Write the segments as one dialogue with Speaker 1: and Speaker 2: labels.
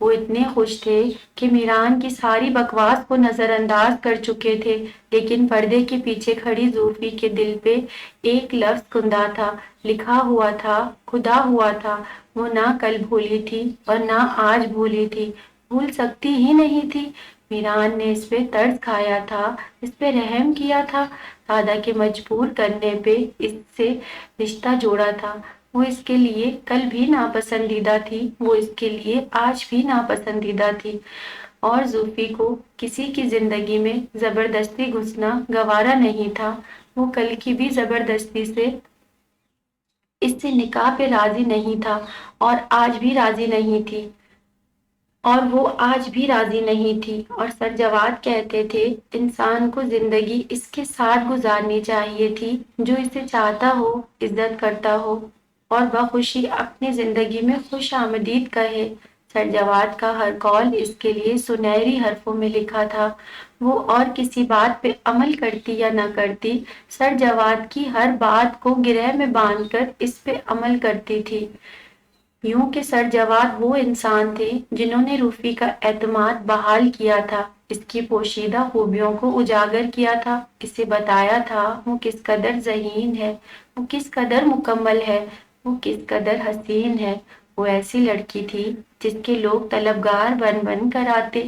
Speaker 1: وہ اتنے خوش تھے کہ میران کی ساری بکواس کو نظر انداز کر چکے تھے، لیکن پردے کے پیچھے کھڑی زوفی کے دل پہ ایک لفظ کندہ تھا، لکھا ہوا تھا، خدا ہوا تھا۔ وہ نہ کل بھولی تھی اور نہ آج بھولی تھی، بھول سکتی ہی نہیں تھی۔ میران نے اس پہ ترس کھایا تھا، اس پہ رحم کیا تھا، دادا کے مجبور کرنے پہ اس سے رشتہ جوڑا تھا۔ وہ اس کے لیے کل بھی ناپسندیدہ تھی، وہ اس کے لیے آج بھی ناپسندیدہ تھی، اور زوفی کو کسی کی زندگی میں زبردستی گھسنا گوارا نہیں تھا۔ وہ کل کی بھی زبردستی سے اس سے نکاح پہ راضی نہیں تھا، اور آج بھی راضی نہیں تھی، اور وہ آج بھی راضی نہیں تھی۔ اور سر جواد کہتے تھے انسان کو زندگی اس کے ساتھ گزارنی چاہیے تھی جو اسے چاہتا ہو، عزت کرتا ہو اور بخوشی اپنی زندگی میں خوش آمدید کہے۔ سر جواد کا ہر قول اس کے لیے سنہری حرفوں میں لکھا تھا۔ وہ اور کسی بات پہ عمل کرتی یا نہ کرتی، سر جواد کی ہر بات کو گرہ میں باندھ کر اس پہ عمل کرتی تھی۔ یوں کہ سر جواد وہ انسان تھے جنہوں نے روفی کا اعتماد بحال کیا تھا، اس کی پوشیدہ خوبیوں کو اجاگر کیا تھا، اسے بتایا تھا وہ کس قدر ذہین ہے، وہ کس قدر مکمل ہے، وہ کس قدر حسین ہے۔ وہ ایسی لڑکی تھی جس کے لوگ طلبگار بن بن کر آتے،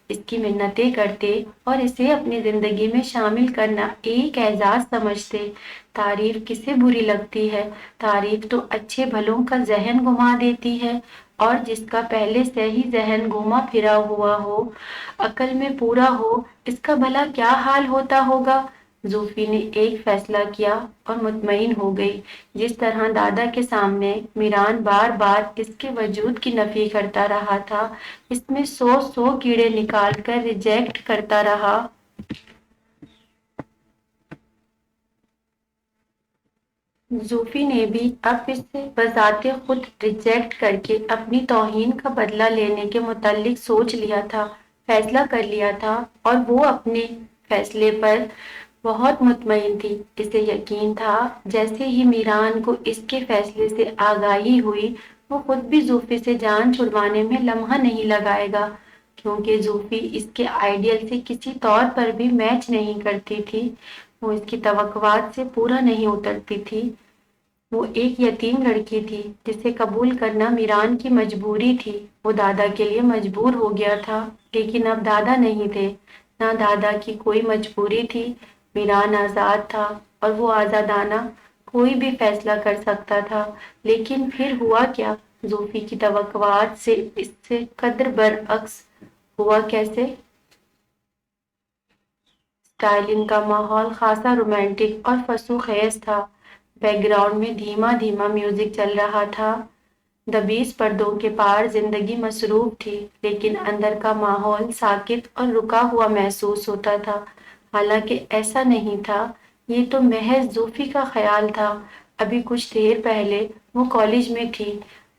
Speaker 1: اس کی منتیں کرتے اور اسے اپنی زندگی میں شامل کرنا ایک اعزاز سمجھتے۔ تعریف کسے بری لگتی ہے؟ تعریف تو اچھے بھلوں کا ذہن گھما دیتی ہے، اور جس کا پہلے سے ہی ذہن گھوما پھرا ہوا ہو، عقل میں پورا ہو، اس کا بھلا کیا حال ہوتا ہوگا؟ زوفی نے ایک فیصلہ کیا اور مطمئن ہو گئی۔ جس طرح دادا کے سامنے میران بار بار اس کے وجود کی نفی کرتا رہا تھا، اس میں سو سو کیڑے نکال کر ریجیکٹ کرتا رہا، زوفی نے بھی اب اس سے بذات خود ریجیکٹ کر کے اپنی توہین کا بدلہ لینے کے متعلق سوچ لیا تھا، فیصلہ کر لیا تھا، اور وہ اپنے فیصلے پر بہت مطمئن تھی۔ اسے یقین تھا جیسے ہی میران کو اس کے فیصلے سے آگاہی ہوئی، وہ خود بھی زوفی سے جان چھڑوانے میں لمحہ نہیں لگائے گا، کیونکہ زوفی اس کے آئیڈیل سے کسی طور پر بھی میچ نہیں کرتی تھی، وہ اس کی توقعات سے پورا نہیں اترتی تھی۔ وہ ایک یتیم لڑکی تھی جسے قبول کرنا میران کی مجبوری تھی۔ وہ دادا کے لیے مجبور ہو گیا تھا، لیکن اب دادا نہیں تھے، نہ دادا کی کوئی مجبوری تھی۔ میران آزاد تھا اور وہ آزادانہ کوئی بھی فیصلہ کر سکتا تھا، لیکن پھر ہوا کیا؟ زوفی کی توقعات سے اس سے قدر برعکس ہوا۔ کیسے؟ اسٹائلنگ کا ماحول خاصا رومانٹک اور فسو خیز تھا۔ بیک گراؤنڈ میں دھیما دھیما میوزک چل رہا تھا، دبیس پردوں کے پار زندگی مصروف تھی، لیکن اندر کا ماحول ساکت اور رکا ہوا محسوس ہوتا تھا۔ حالانکہ ایسا نہیں تھا، یہ تو محض زوفی کا خیال تھا۔ ابھی کچھ دیر پہلے وہ کالج میں تھی،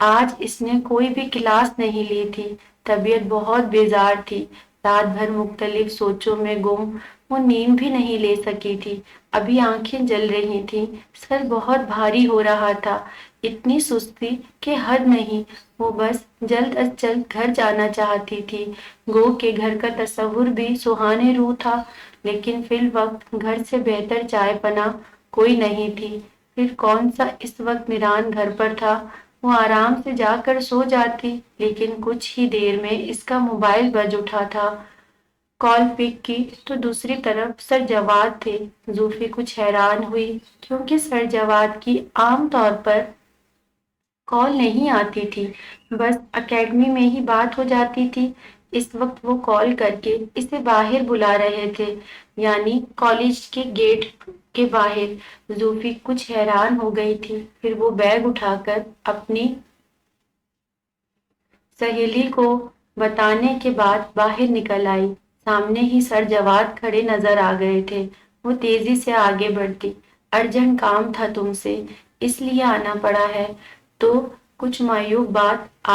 Speaker 1: آج اس نے کوئی بھی کلاس نہیں لی تھی، طبیعت بہت بیزار تھی، رات بھر مختلف سوچوں میں گم، وہ نیند بھی نہیں لے سکی تھی، ابھی آنکھیں جل رہی تھیں، سر بہت بھاری ہو رہا تھا، اتنی سستی کہ حد نہیں۔ وہ بس جلد از جلد گھر جانا چاہتی تھی، گو کہ گھر کا تصور بھی سہانے روح تھا، لیکن فی الوقت گھر سے بہتر چائے پنا کوئی نہیں تھی۔ پھر کون سا اس وقت میران گھر پر تھا؟ وہ آرام سے جا کر سو جاتی، لیکن کچھ ہی دیر میں اس کا موبائل بج اٹھا تھا۔ کال پک کی تو دوسری طرف سر جواد تھے۔ زوفی کچھ حیران ہوئی، کیونکہ سر جواد کی عام طور پر کال نہیں آتی تھی، بس اکیڈمی میں ہی بات ہو جاتی تھی۔ اس وقت وہ کال کر کے اسے باہر بلا رہے تھے، یعنی کالج کے گیٹ کے باہر۔ زوفی کچھ حیران ہو گئی تھی، پھر وہ بیگ اٹھا کر اپنی سہیلی کو بتانے کے بعد باہر نکل آئی۔ سامنے ہی سر جواد کھڑے نظر آ گئے تھے۔ وہ تیزی سے آگے بڑھتی، ارجنٹ کام تھا تم سے، اس لیے آنا پڑا ہے۔ تو کچھ مایوب بات،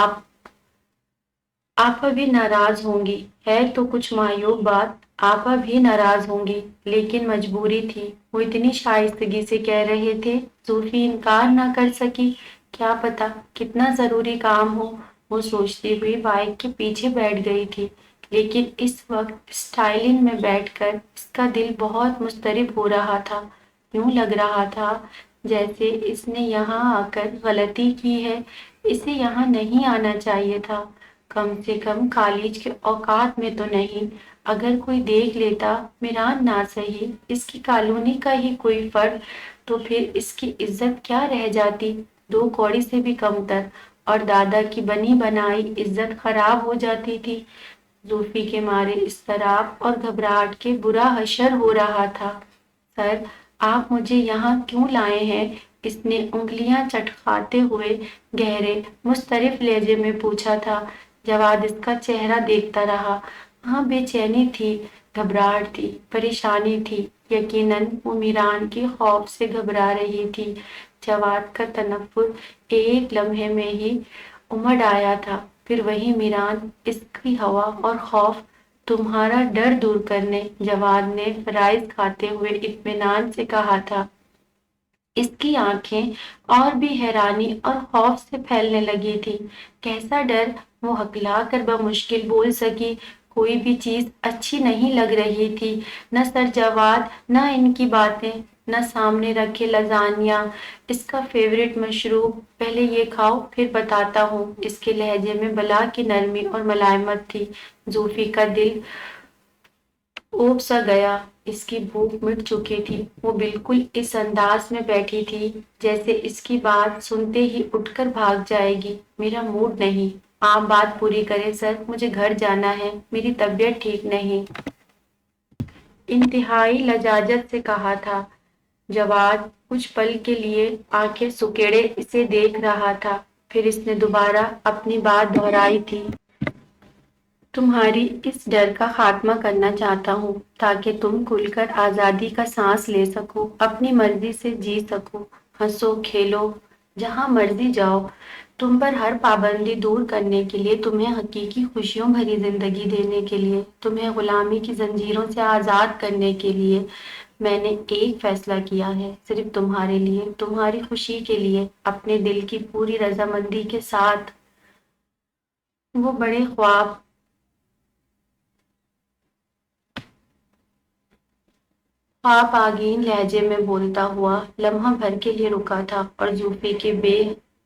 Speaker 1: آپا بھی ناراض ہوں گی، ہے تو کچھ مایوب بات، آپا بھی ناراض ہوں گی، لیکن مجبوری تھی، وہ اتنی شائستگی سے کہہ رہے تھے۔ زوفی انکار نہ کر سکی، کیا پتا کتنا ضروری کام ہو۔ وہ سوچتی ہوئی بائک کے پیچھے بیٹھ گئی تھی، لیکن اس وقت اسٹائلنگ میں بیٹھ کر اس کا دل بہت مضطرب ہو رہا تھا۔ یوں لگ رہا تھا جیسے اس نے یہاں آ کر غلطی کی ہے، اسے یہاں نہیں آنا چاہیے تھا، کم سے کم کالج کے اوقات میں تو نہیں۔ اگر کوئی دیکھ لیتا، میران نہ سہی اس کی کالونی کا ہی کوئی فرد، تو پھر اس کی عزت کیا رہ جاتی، 2 کوڑی سے بھی کم تر، اور دادا کی بنی بنائی عزت خراب ہو جاتی تھی۔ زوفی کے مارے اضطراب اور گھبراہٹ کے برا حشر ہو رہا تھا۔ سر، آپ مجھے یہاں کیوں لائے ہیں؟ اس نے انگلیاں چٹکاتے ہوئے گہرے مضطرب لہجے میں پوچھا تھا۔ جواد اس کا چہرہ دیکھتا رہا۔ ہاں، بے چینی تھی، گھبراہٹ تھی، پریشانی تھی، یقیناً وہ میران کے خوف سے گھبرا رہی تھی۔ جواد کا تنفر ایک لمحے میں ہی امڑ آیا تھا، پھر وہی میران، اس کی ہوا اور خوف، تمہارا ڈر دور کرنے، جواد نے فرائض کھاتے ہوئے اطمینان سے کہا تھا۔ اس کی آنکھیں اور بھی حیرانی اور خوف سے پھیلنے لگی تھی۔ کیسا ڈر؟ وہ ہکلا کر بمشکل بول سکی۔ کوئی بھی چیز اچھی نہیں لگ رہی تھی، نہ سر جواد، نہ ان کی باتیں، نہ سامنے رکھے لازانیہ، اس کا فیورٹ مشروب۔ پہلے یہ کھاؤ، پھر بتاتا ہوں۔ اس کے لہجے میں بلا کی نرمی اور ملائمت تھی۔ زوفی کا دل اوب سا گیا، اس کی بھوک مٹ چکی تھی۔ وہ بالکل اس انداز میں بیٹھی تھی جیسے اس کی بات سنتے ہی اٹھ کر بھاگ جائے گی۔ میرا موڈ نہیں۔ آپ بات پوری کریں سر، مجھے گھر جانا ہے، میری طبیعت ٹھیک نہیں۔ انتہائی لجاجت سے کہا تھا۔ جواد کچھ پل کے لیے آنکھیں سکیڑے اسے دیکھ رہا تھا، پھر اس نے دوبارہ اپنی بات دہرائی تھی۔ تمہاری اس ڈر کا خاتمہ کرنا چاہتا ہوں، تاکہ تم کھل کر آزادی کا سانس لے سکو، اپنی مرضی سے جی سکو، ہنسو کھیلو، جہاں مرضی جاؤ۔ تم پر ہر پابندی دور کرنے کے لیے، تمہیں حقیقی خوشیوں بھری زندگی دینے کے لیے، تمہیں غلامی کی زنجیروں سے آزاد کرنے کے لیے میں نے ایک فیصلہ کیا ہے، صرف تمہارے لیے، تمہاری خوشی کے لیے، اپنے دل کی پوری رضامندی کے ساتھ۔ وہ بڑے خواب آگین لہجے میں بولتا ہوا لمحہ بھر کے لیے رکا تھا، اور زوفی کی بے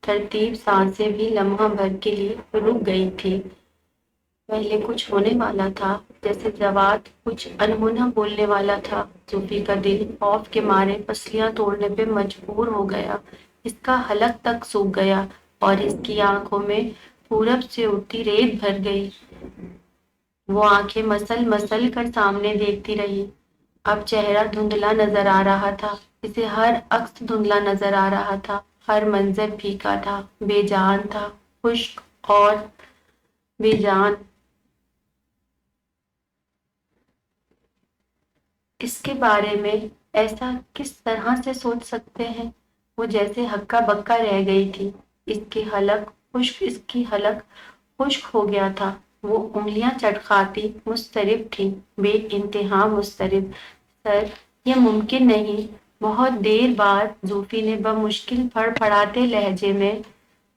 Speaker 1: ترتیب سانسیں بھی لمحہ بھر کے لیے رک گئی تھی۔ پہلے کچھ ہونے والا تھا، جیسے جواد کچھ انہونہ بولنے والا تھا۔ زوفی کا دل خوف کے مارے پسلیاں توڑنے پہ مجبور ہو گیا، اس کا حلق تک سوکھ گیا، اور اس کی آنکھوں میں پورب سے اٹھتی ریت بھر گئی۔ وہ آنکھیں مسل مسل کر سامنے دیکھتی رہی۔ اب چہرہ دھندلا نظر آ رہا تھا، اسے ہر عکس دھندلا نظر آ رہا تھا، ہر منظر پھیکا تھا، بے جان تھا، خشک اور بے جان۔ اس کے بارے میں ایسا کس طرح سے سوچ سکتے ہیں؟ وہ جیسے ہکا بکا رہ گئی تھی۔ اس کی حلق خشک ہو گیا تھا، وہ انگلیاں چٹکاتی مضطرب تھی، بے انتہا مضطرب۔ سر، یہ ممکن نہیں۔ بہت دیر بعد زوفی نے بمشکل پھڑپڑاتے لہجے میں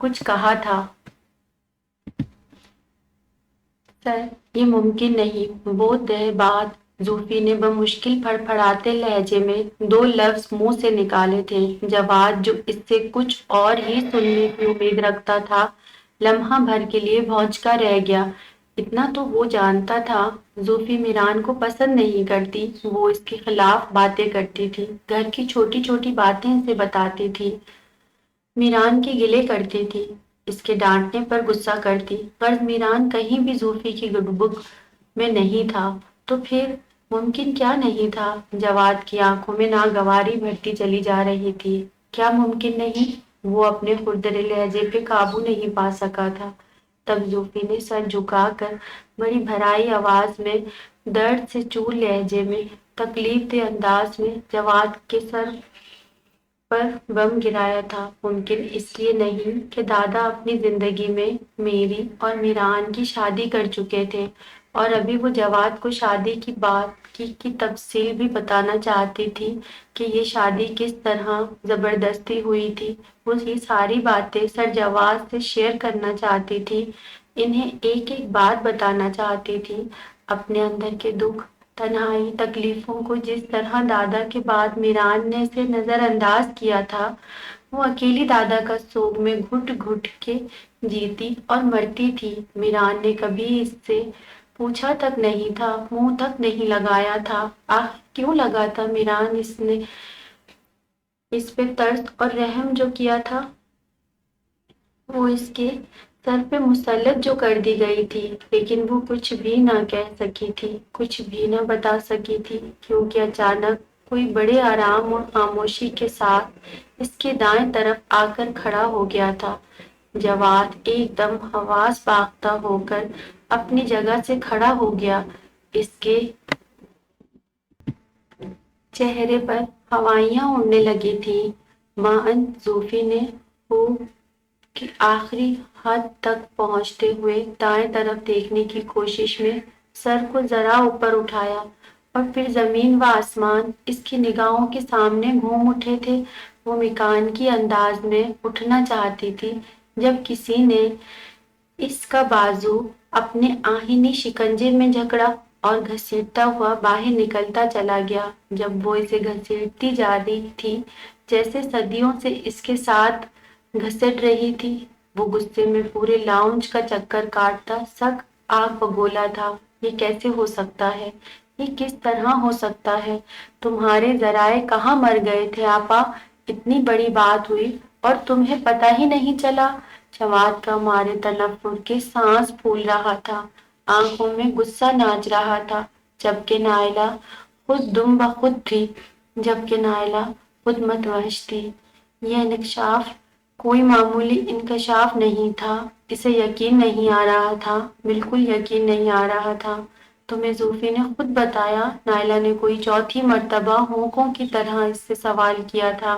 Speaker 1: کچھ کہا تھا۔ سر، یہ ممکن نہیں۔ بہت دیر بعد زوفی نے بمشکل پھڑپڑاتے لہجے میں 2 لفظ منہ سے نکالے تھے۔ جواد، جو اس سے کچھ اور ہی سننے کی امید رکھتا تھا، لمحہ بھر کے لیے بھونچکا رہ گیا۔ اتنا تو وہ جانتا تھا، زوفی میران کو پسند نہیں کرتی، وہ اس کے خلاف باتیں کرتی تھی، گھر کی چھوٹی چھوٹی باتیں اسے بتاتی تھی، میران کے گلے کرتی تھی، اس کے ڈانٹنے پر غصہ کرتی۔ غرض میران کہیں بھی زوفی کی گڈ بک میں نہیں تھا، تو پھر ممکن کیا نہیں تھا؟ جواد کی آنکھوں میں ناگواری بڑھتی چلی جا رہی تھی۔ کیا ممکن نہیں؟ وہ اپنے کھردرے لہجے پہ قابو نہیں پا سکا تھا۔ تب زوفی نے سر جھکا کر بڑی بھرائی آواز میں، درد سے چور لہجے میں، تکلیف دہ انداز میں جواد کے سر پر بم گرایا تھا۔ ممکن اس لیے نہیں کہ دادا اپنی زندگی میں میری اور میران کی شادی کر چکے تھے، اور ابھی وہ جواد کو شادی کی بات کی تفصیل بھی بتانا چاہتی تھی کہ یہ شادی کس طرح زبردستی ہوئی تھی۔ وہ یہ ساری باتیں سر جواز سے شیئر کرنا چاہتی تھی، انہیں ایک ایک بات بتانا چاہتی تھی، اپنے اندر کے دکھ، تنہائی، تکلیفوں کو جس طرح دادا کے بعد میران نے اسے نظر انداز کیا تھا۔ وہ اکیلی دادا کا سوگ میں گھٹ گھٹ کے جیتی اور مرتی تھی۔ میران نے کبھی اس سے پوچھا تک نہیں تھا، منہ تک نہیں لگایا تھا۔ کیوں لگا تھا میران اس نے اس پہ ترس اور رحم جو کیا تھا، وہ اس کے سر پہ مسلط جو کر دی گئی تھی، لیکن وہ کچھ بھی نہ کہہ سکی تھی، کچھ بھی نہ بتا سکی تھی، کیونکہ اچانک کوئی بڑے آرام اور خاموشی کے ساتھ اس کے دائیں طرف آ کر کھڑا ہو گیا تھا۔ جواد ایک دم حواس باختہ ہو کر اپنی جگہ سے کھڑا ہو گیا، اس کے چہرے پر ہوائیاں اڑنے لگی تھیں۔ ماں زوفی نے خوب کی آخری حد تک پہنچتے ہوئے دائیں طرف دیکھنے کی کوشش میں سر کو ذرا اوپر اٹھایا، اور پھر زمین و آسمان اس کی نگاہوں کے سامنے گھوم اٹھے تھے۔ وہ مکان کی انداز میں اٹھنا چاہتی تھی جب کسی نے اس کا بازو اپنے آہنی شکنجے میں جکڑا اور گھسیٹتا ہوا باہر نکلتا چلا گیا۔ جب وہ اسے گھسیٹتی جا رہی تھی، جیسے صدیوں سے اس کے ساتھ گھسٹ رہی تھی، وہ غصے میں پورے لاؤنج کا چکر کاٹتا سگ آگ بگولا تھا۔ یہ کیسے ہو سکتا ہے؟ یہ کس طرح ہو سکتا ہے؟ تمہارے ذرائع کہاں مر گئے تھے آپا؟ اتنی بڑی بات ہوئی اور تمہیں پتہ ہی نہیں چلا؟ جواد کا مارے تنفر کے سانس پھول رہا تھا، آنکھوں میں غصہ ناچ رہا تھا، جبکہ نائلہ خود دم بخود تھی، جبکہ نائلہ خود متوحش تھی۔ یہ انکشاف کوئی معمولی انکشاف نہیں تھا، اسے یقین نہیں آ رہا تھا، بالکل یقین نہیں آ رہا تھا۔ تمہیں زوفی نے خود بتایا؟ نائلہ نے کوئی چوتھی مرتبہ ہونکوں کی طرح اس سے سوال کیا تھا۔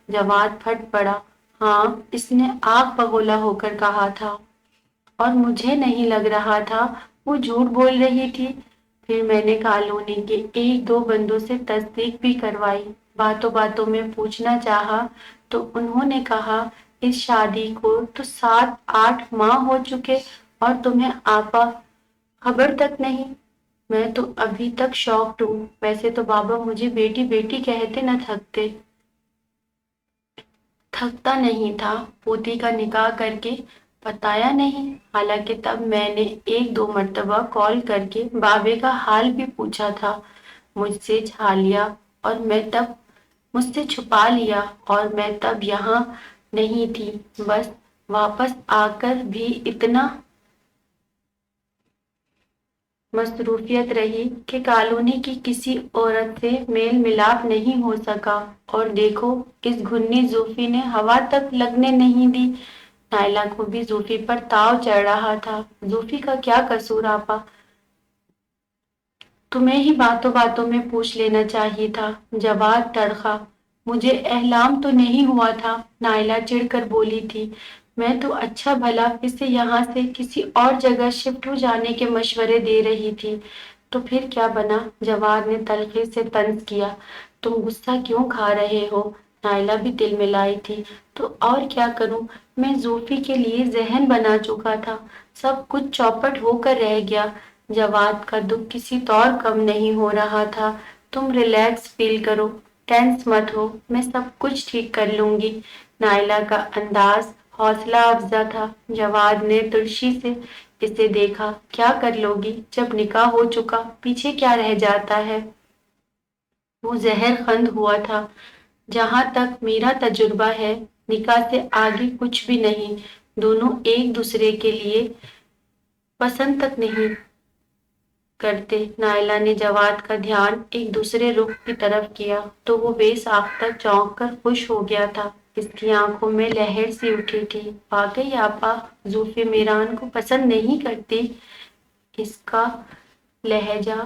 Speaker 1: جواد پھٹ پڑا۔ ہاں، اس نے آگ بگولا ہو کر کہا تھا، اور مجھے نہیں لگ رہا تھا وہ جھوٹ بول رہی تھی۔ پھر میں نے کالونی کے ایک دو بندوں سے تصدیق بھی کروائی، باتوں باتوں میں پوچھنا چاہا تو انہوں نے کہا اس شادی کو تو 7-8 ماہ ہو چکے اور تمہیں آپا خبر تک نہیں۔ میں تو ابھی تک شاکڈ ہوں۔ ویسے تو بابا مجھے بیٹی بیٹی کہتے نہ تھکتا نہیں تھا، پوتی کا نکاح کر کے بتایا نہیں؟ حالانکہ تب میں نے 1-2 مرتبہ کال کر کے بابے کا حال بھی پوچھا تھا، مجھ سے چھپا لیا اور میں تب یہاں نہیں تھی، بس واپس آ کر بھی اتنا مصروفیت رہی کہ کالونی کی کسی عورت سے میل ملاپ نہیں ہو سکا، اور دیکھو اس گھنی زوفی نے ہوا تک لگنے نہیں دی۔ نائلہ کو بھی زوفی پر تاؤ چڑھ رہا تھا۔ زوفی کا کیا قصور آپا؟ تمہیں ہی باتوں باتوں میں پوچھ لینا چاہیے تھا۔ جواد تڑخا۔ مجھے احلام تو نہیں ہوا تھا، نائلہ چڑ کر بولی تھی، میں تو اچھا بھلا اسے یہاں سے کسی اور جگہ شفٹ ہو جانے کے مشورے دے رہی تھی، تو پھر کیا بنا؟ جواد نے تلخی سے طنز کیا۔ تم غصہ کیوں کھا رہے ہو؟ نائلہ بھی دل میں لائی تھی۔ تو اور کیا کروں؟ میں زوفی کے لیے ذہن بنا چکا تھا، سب کچھ چوپٹ ہو کر رہ گیا۔ جواد کا دکھ کسی طور کم نہیں ہو رہا تھا۔ تم ریلیکس فیل کرو، ٹینس مت ہو، میں سب کچھ ٹھیک کر لوں گی۔ نائلہ کا انداز حوصلہ افزا تھا۔ جواد نے ترشی سے اسے دیکھا۔ کیا کر لو گی؟ جب نکاح ہو چکا پیچھے کیا رہ جاتا ہے؟ وہ زہر خند ہوا تھا۔ جہاں تک میرا تجربہ ہے، نکاح سے آگے کچھ بھی نہیں۔ دونوں ایک دوسرے کے لیے پسند تک نہیں کرتے۔ نائلہ نے جواد کا دھیان ایک دوسرے رخ کی طرف کیا تو وہ بے ساختہ چونک کر خوش ہو گیا تھا۔ اس کی آنکھوں میں لہر سی اٹھی تھی۔ واقعی آپا زوفی میران کو پسند نہیں کرتی؟ اس کا لہجہ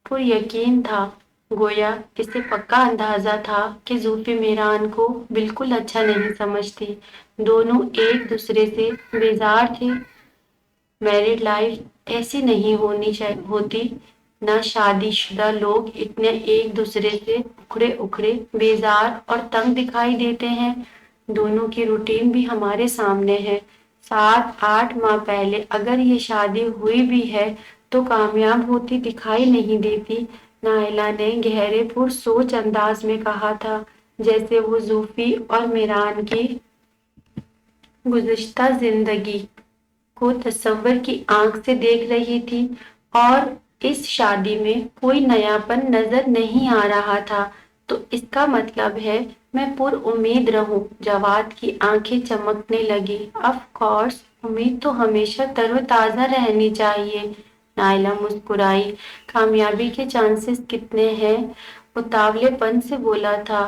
Speaker 1: پر یقین تھا، گویا اسے پکا اندازہ تھا کہ زوفی میران کو بالکل اچھا نہیں سمجھتی۔ دونوں ایک دوسرے سے بیزار تھے۔ میرڈ لائف ایسی نہیں ہوتی، نہ شادی شدہ لوگ اتنے ایک دوسرے سے اکھڑے اکھڑے بیزار اور تنگ دکھائی دیتے ہیں۔ دونوں کی روٹین بھی ہمارے سامنے ہے۔ 7-8 ماہ پہلے اگر یہ شادی ہوئی بھی ہے تو کامیاب ہوتی دکھائی نہیں دیتی، نائلہ نے گہرے پر سوچ انداز میں کہا تھا، جیسے وہ زوفی اور میران کی گزشتہ زندگی کو تصور کی آنکھ سے دیکھ رہی تھی، اور اس شادی میں کوئی نیا پن نظر نہیں آ رہا تھا۔ تو اس کا مطلب ہے میں پر امید رہوں۔ جواد کی آنکھیں چمکنے لگی۔ آف کورس، امید تو ہمیشہ تر و تازہ رہنی چاہیے۔ نائلہ مسکرائی۔ کامیابی کے چانسز کتنے ہیں؟ اتاولے پن سے بولا تھا۔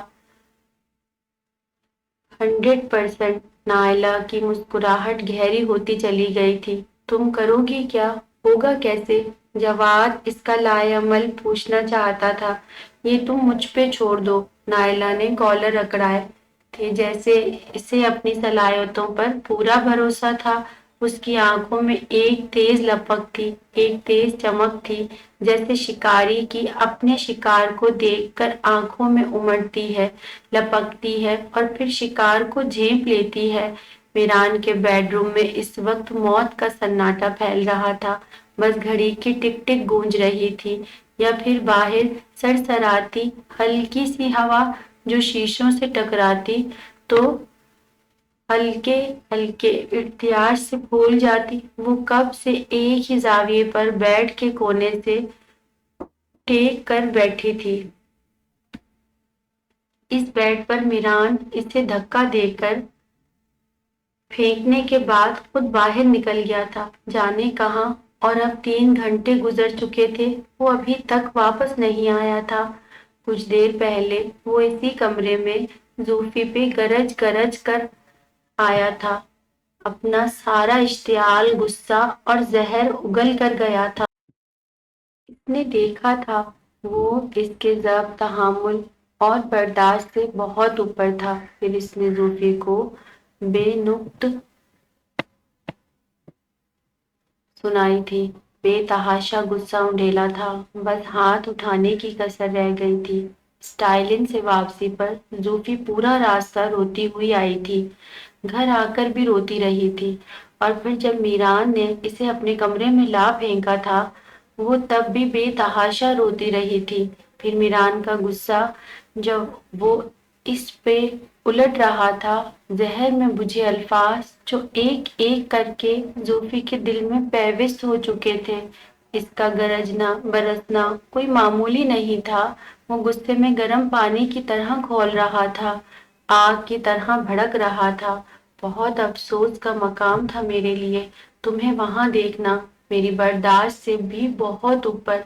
Speaker 1: 100%۔ نائلہ کی مسکراہٹ گہری ہوتی چلی گئی تھی۔ تم کرو گی کیا؟ ہوگا کیسے؟ جواد اس کا لائعمل پوچھنا چاہتا تھا۔ یہ تم مجھ پہ چھوڑ دو۔ نائلہ نے کالر اکڑائے تھے، جیسے اسے اپنی صلاحیتوں پر پورا بھروسہ تھا۔ اس کی آنکھوں میں ایک تیز لپک تھی، ایک تیز چمک تھی، جیسے شکاری کی اپنے شکار کو دیکھ کر آنکھوں میں امڑتی ہے، لپکتی ہے اور پھر شکار کو جھینپ لیتی ہے۔ میران کے بیڈ روم میں اس وقت موت کا سناٹا پھیل رہا تھا۔ بس گھڑی کی ٹک ٹک گونج رہی تھی، یا پھر باہر سرسراتی ہلکی سی ہوا جو شیشوں سے ٹکراتی تو ہلکے ہلکے ارتعاش سے پھول جاتی۔ وہ کب سے ایک ہی زاویے پر بیڈ کے کونے سے ٹیک کر بیٹھی تھی۔ اس بیڈ پر میران اسے دھکا دے کر پھینکنے کے بعد خود باہر نکل گیا تھا، جانے کہاں، اور اب 3 گھنٹے گزر چکے تھے، وہ ابھی تک واپس نہیں آیا تھا۔ کچھ دیر پہلے وہ اسی کمرے میں زوفی پہ گرج گرج کر آیا تھا، اپنا سارا اشتعال، غصہ اور زہر اگل کر گیا تھا۔ اس نے دیکھا تھا وہ اس کے ضبط، تحمل اور برداشت سے بہت اوپر تھا۔ پھر اس نے زوفی کو بے نقط سنائی تھی، بے تحاشا غصہ انڈیلا تھا، بس ہاتھ اٹھانے کی کسر رہ گئی تھی۔ اسٹائلن سے واپسی پر زوفی پورا راستہ روتی ہوئی آئی تھی، گھر آ کر بھی روتی رہی تھی، اور پھر جب میران نے اسے اپنے کمرے میں لا پھینکا تھا وہ تب بھی بے تحاشا روتی رہی تھی۔ پھر میران کا غصہ جب وہ اس پہ الٹ رہا تھا، زہر میں بجھے الفاظ جو ایک ایک کر کے زوفی کے دل میں پیوست ہو چکے تھے۔ اس کا گرجنا برسنا کوئی معمولی نہیں تھا، وہ غصے میں گرم پانی کی طرح کھول رہا تھا، آگ کی طرح بھڑک رہا تھا۔ بہت افسوس کا مقام تھا میرے لیے تمہیں وہاں دیکھنا، میری برداشت سے بھی بہت اوپر۔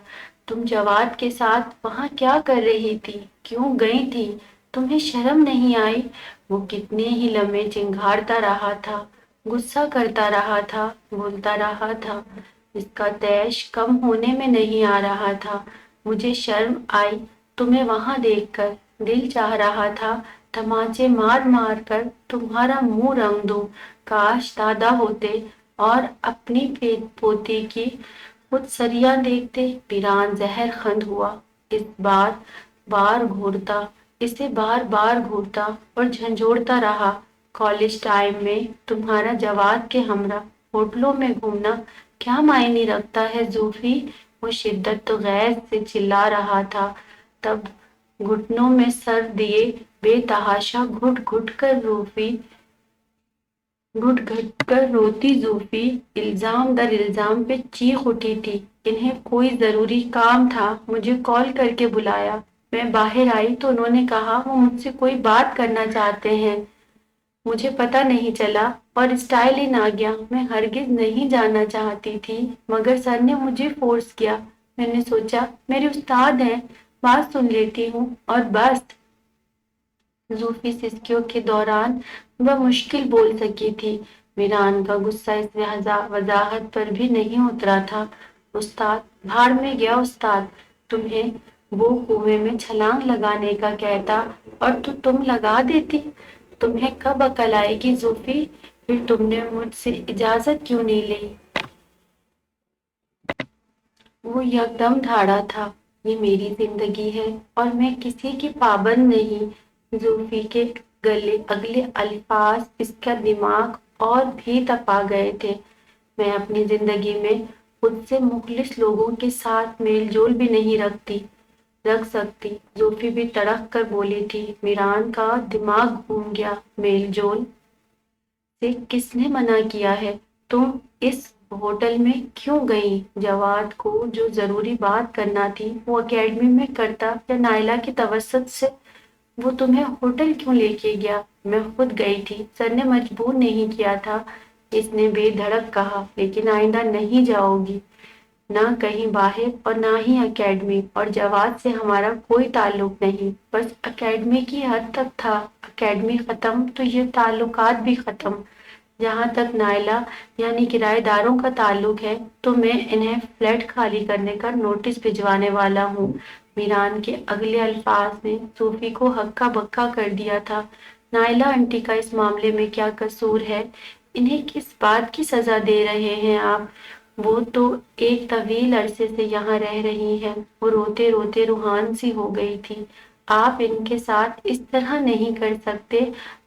Speaker 1: تم جواد کے ساتھ وہاں کیا کر رہی تھی؟ کیوں گئی تھی؟ تمہیں شرم نہیں آئی؟ وہ کتنے ہی لمحے چنگھاڑتا رہا تھا، غصہ کرتا رہا تھا، بولتا رہا تھا۔ اس کا طیش کم ہونے میں نہیں آ رہا تھا۔ مجھے شرم آئی تمہیں وہاں دیکھ کر، دل چاہ رہا تھا تمانچے مار مار کر تمہارا منہ رنگ دوں، کاش دادا ہوتے اور اپنی پوتی کی خود سریاں دیکھتے۔ پیران زہر خند ہوا، اس بار بار گھورتا، اسے بار بار گھورتا اور جھنجھوڑتا رہا۔ کالج ٹائم میں تمہارا جواد کے ہمراہ ہوٹلوں میں گھومنا کیا معنی رکھتا ہے زوفی؟ وہ شدت و غیظ سے چلا رہا تھا، تب گھٹنوں میں سر دیے بے تحاشا گھٹ گھٹ کر روتی زوفی الزام در الزام پہ چیخ اٹھی تھی۔ انہیں کوئی ضروری کام تھا، مجھے کال کر کے بلایا، میں باہر آئی تو انہوں نے کہا وہ مجھ سے کوئی بات کرنا چاہتے ہیں، مجھے پتہ نہیں چلا اور اسٹائلن آ گیا۔ میں ہرگز نہیں جانا چاہتی تھی مگر سر نے مجھے فورس کیا، میں نے سوچا میرے استاد ہیں، بات سن لیتی ہوں اور بس۔ زوفی سسکیوں کے دوران بمشکل بول سکی تھی۔ میران کا غصہ اس وضاحت پر بھی نہیں اترا تھا۔ استاد بھاڑ میں گیا استاد، تمہیں وہ کنویں میں چھلانگ لگانے کا کہتا اور تو تم لگا دیتی۔ تمہیں کب عقل آئے گی زوفی؟ پھر تم نے مجھ سے اجازت کیوں نہیں لی؟ وہ یکدم ڈھاڑا تھا، یہ میری زندگی ہے اور میں کسی کی پابند نہیں۔ زوفی کے اگلے الفاظ اس کا دماغ اور بھی تپا گئے تھے۔ میں اپنی زندگی میں خود سے مخلص لوگوں کے ساتھ میل جول بھی نہیں رکھ سکتی۔ زوفی بھی تڑک کر بولی تھی۔ میران کا دماغ گھوم گیا۔ میل جول سے کس نے منع کیا ہے؟ تم اس ہوٹل میں کیوں گئی؟ جواد کو جو ضروری بات کرنا تھی وہ اکیڈمی میں کرتا یا نائلہ کے توسط سے؟ وہ تمہیں ہوٹل کیوں لے کے گیا؟ میں خود گئی تھی، سر نے مجبور نہیں کیا تھا، اس نے بے دھڑک کہا۔ لیکن آئندہ نہیں جاؤ گی، نہ کہیں باہر اور نہ ہی اکیڈمی، اور جواد سے ہمارا کوئی تعلق نہیں، بس اکیڈمی کی حد تک تھا۔ اکیڈمی ختم تو یہ تعلقات بھی ختم۔ جہاں تک نائلہ یعنی کرایہ داروں کا تعلق ہے تو میں انہیں فلیٹ خالی کرنے کا نوٹس بھجوانے والا ہوں۔ میران کے اگلے الفاظ نے صوفی کو ہکا بکا کر دیا تھا۔ نائلہ آنٹی کا اس معاملے میں کیا قصور ہے؟ انہیں کس بات کی سزا دے رہے ہیں آپ؟ وہ تو ایک طویل عرصے سے یہاں رہ رہی ہیں۔ وہ روتے روتے روحان سی ہو گئی تھی۔ آپ ان کے ساتھ اس طرح نہیں کر سکتے،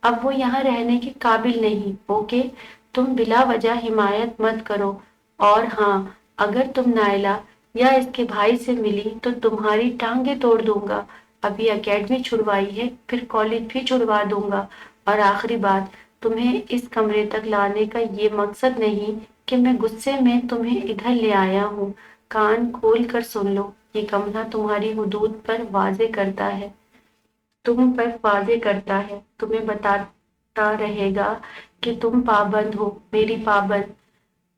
Speaker 1: اب وہ یہاں رہنے کے قابل نہیں۔ اوکے، تم بلا وجہ حمایت مت کرو، اور ہاں، اگر تم نائلہ یا اس کے بھائی سے ملی تو تمہاری ٹانگیں توڑ دوں گا۔ ابھی اکیڈمی چھڑوائی ہے، پھر کالج بھی چھڑوا دوں گا۔ اور آخری بات، تمہیں اس کمرے تک لانے کا یہ مقصد نہیں کہ میں غصے میں تمہیں ادھر لے آیا ہوں۔ کان کھول کر سن لو، یہ کمرہ تمہاری حدود پر واضح کرتا ہے، تمہیں بتاتا رہے گا کہ تم پابند ہو، میری پابند۔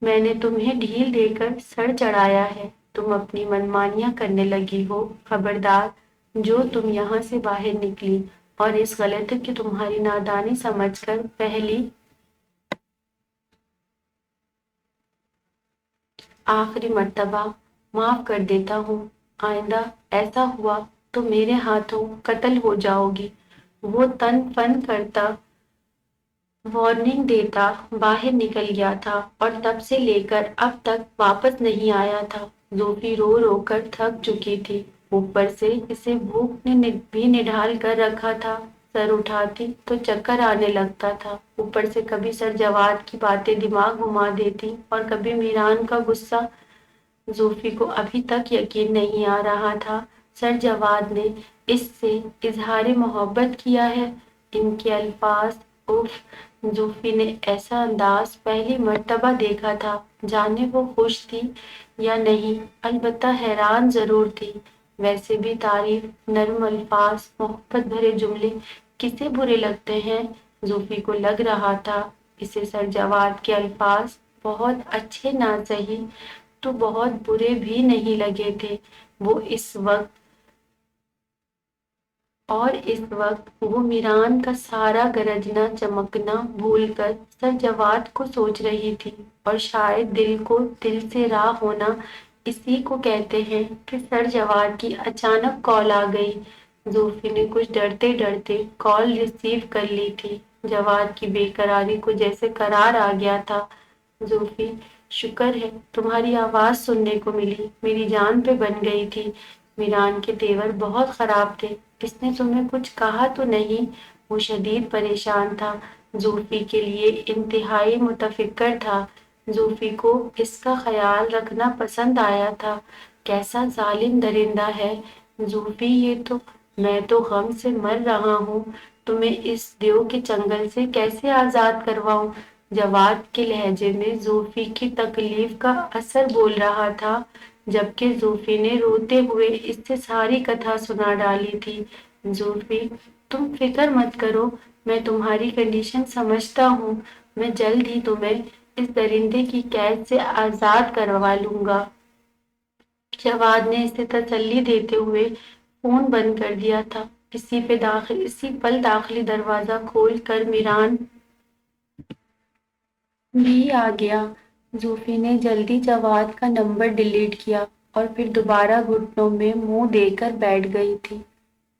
Speaker 1: میں نے تمہیں ڈھیل دے کر سر چڑھایا ہے، تم اپنی منمانیاں کرنے لگی ہو۔ خبردار، جو تم یہاں سے باہر نکلی اور اس غلطی کی تمہاری نادانی سمجھ کر پہلی آخری مرتبہ معاف کر دیتا ہوں، آئندہ ایسا ہوا تو میرے ہاتھوں قتل ہو جاؤ گی۔ وہ تن فن کرتا، وارننگ دیتا باہر نکل گیا تھا اور تب سے لے کر اب تک واپس نہیں آیا تھا۔ زوفی رو رو کر تھک چکی تھی، اوپر سے اسے بھوک نے بھی نڈھال کر رکھا تھا۔ سر اٹھاتی تو چکر آنے لگتا تھا، اوپر سے کبھی سر جواد کی باتیں دماغ گھما دیتی اور کبھی میران کا غصہ۔ زوفی کو ابھی تک یقین نہیں آ رہا تھا سر جواد نے اس سے اظہار محبت کیا ہے۔ ان کے الفاظ، اف! زوفی نے ایسا انداز پہلی مرتبہ دیکھا تھا، جانے وہ خوش تھی یا نہیں، البتہ حیران ضرور تھی۔ ویسے بھی تعریف، نرم الفاظ، محبت بھرے جملے کسے برے لگتے ہیں؟ زوفی کو لگ رہا تھا اسے سر جواد کے الفاظ بہت اچھے نہ صحیح تو بہت برے بھی نہیں لگے تھے۔ وہ اس وقت وہ میران کا سارا گرجنا چمکنا بھول کر سر جواد کو سوچ رہی تھی، اور شاید دل کو دل سے راہ ہونا اسی کو کہتے ہیں کہ سر جواد کی اچانک کال آ گئی۔ زوفی نے کچھ ڈرتے ڈرتے کال ریسیو کر لی تھی۔ جواد کی بے قراری کو جیسے قرار آ گیا تھا۔ زوفی، شکر ہے تمہاری آواز سننے کو ملی، میری جان پہ بن گئی تھی۔ میران کے تیور بہت خراب تھے، اس نے تمہیں کچھ کہا تو نہیں؟ وہ شدید پریشان تھا، زوفی کے لیے انتہائی متفکر تھا۔ زوفی کو اس کا خیال رکھنا پسند آیا تھا۔ کیسا ظالم درندہ ہے زوفی یہ تو! میں تو غم سے مر رہا ہوں، تمہیں اس دیو کے چنگل سے کیسے آزاد کرواؤں؟ جواد کے لہجے میں زوفی کی تکلیف کا اثر بول رہا تھا، جبکہ زوفی نے روتے ہوئے اس سے ساری کتھا سنا ڈالی تھی۔ زوفی، تم فکر مت کرو، میں تمہاری کنڈیشن سمجھتا ہوں، میں جلد ہی تمہیں اس درندے کی قید سے آزاد کروا لوں گا۔ جواد نے اسے تسلی دیتے ہوئے فون بند کر دیا تھا۔ اسی پل داخلی دروازہ کھول کر میران بھی آ گیا۔ زوفی نے جلدی جواد کا نمبر ڈیلیٹ کیا اور پھر دوبارہ گھٹنوں میں منہ دے کر بیٹھ گئی تھی۔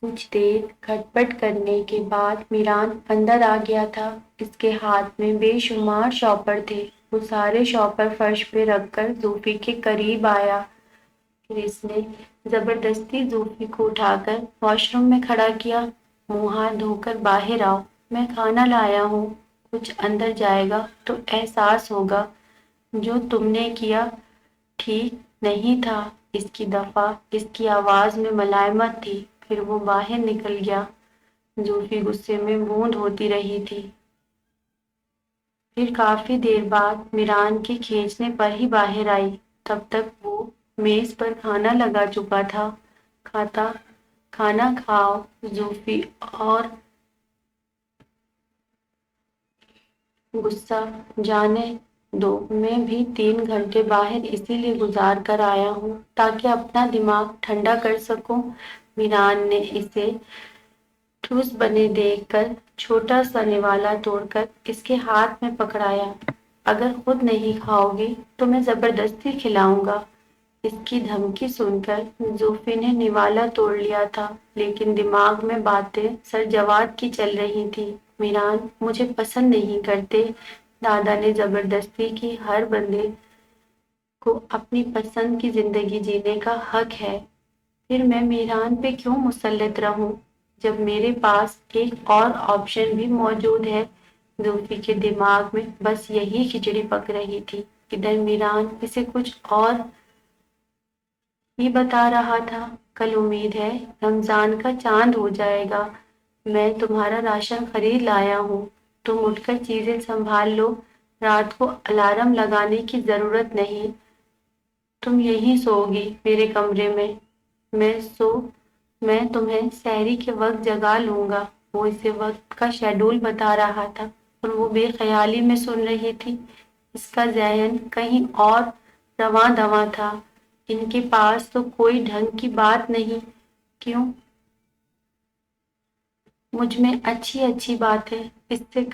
Speaker 1: کچھ دیر کھٹ پٹ کرنے کے بعد میران اندر آ گیا تھا۔ اس کے ہاتھ میں بے شمار شاپر تھے۔ وہ سارے شاپر فرش پہ رکھ کر زوفی کے قریب آیا۔ پھر اس نے زبردستی زوفی کو اٹھا کر واش روم میں کھڑا کیا۔ منہ ہاتھ دھو کر باہر آؤ، میں کھانا لایا ہوں۔ کچھ اندر جائے گا تو احساس ہوگا جو تم نے کیا ٹھیک نہیں تھا۔ اس کی دفعہ اس کی آواز میں ملائمت تھی۔ پھر وہ باہر نکل گیا۔ زوفی غصے میں بوند ہوتی رہی تھی۔ پھر کافی دیر بعد میران کے کھینچنے پر ہی باہر آئی۔ تب تک وہ میز پر کھانا لگا چکا تھا۔ کھانا کھاؤ زوفی، اور غصہ جانے دو۔ میں بھی 3 گھنٹے باہر اسی لیے گزار کر آیا ہوں تاکہ اپنا دماغ ٹھنڈا کر سکوں۔ میران نے اسے ٹھوس بنے دیکھ کر چھوٹا سا نوالا توڑ کر اس کے ہاتھ میں پکڑایا۔ اگر خود نہیں کھاؤ گی تو میں زبردستی کھلاؤں گا۔ اس کی دھمکی سن کر زوفی نے نوالا توڑ لیا تھا، لیکن دماغ میں باتیں سر جواد کی چل رہی تھی۔ میران مجھے پسند نہیں کرتے۔ دادا نے زبردستی کی ہر بندے کو اپنی پسند کی زندگی جینے کا حق ہے۔ پھر میں میران پہ کیوں مسلط رہوں جب میرے پاس ایک اور آپشن بھی موجود ہے؟ زوفی کے دماغ میں بس یہی کھچڑی پک رہی تھی۔ ادھر میران اسے کچھ اور ہی بتا رہا تھا۔ کل امید ہے رمضان کا چاند ہو جائے گا۔ میں تمہارا راشن خرید لایا ہوں، تم اٹھ کر چیزیں سنبھال لو۔ رات کو الارم لگانے کی ضرورت نہیں، تم یہیں سو گی میرے کمرے میں۔ میں تمہیں سحری کے وقت جگا لوں گا۔ وہ اسے وقت کا شیڈول بتا رہا تھا اور وہ بے خیالی میں سن رہی تھی۔ اس کا ذہن کہیں اور رواں دواں تھا۔ ان کے پاس تو کوئی ڈھنگ کی بات نہیں، کیوں مجھ میں اچھی اچھی باتیں اس سے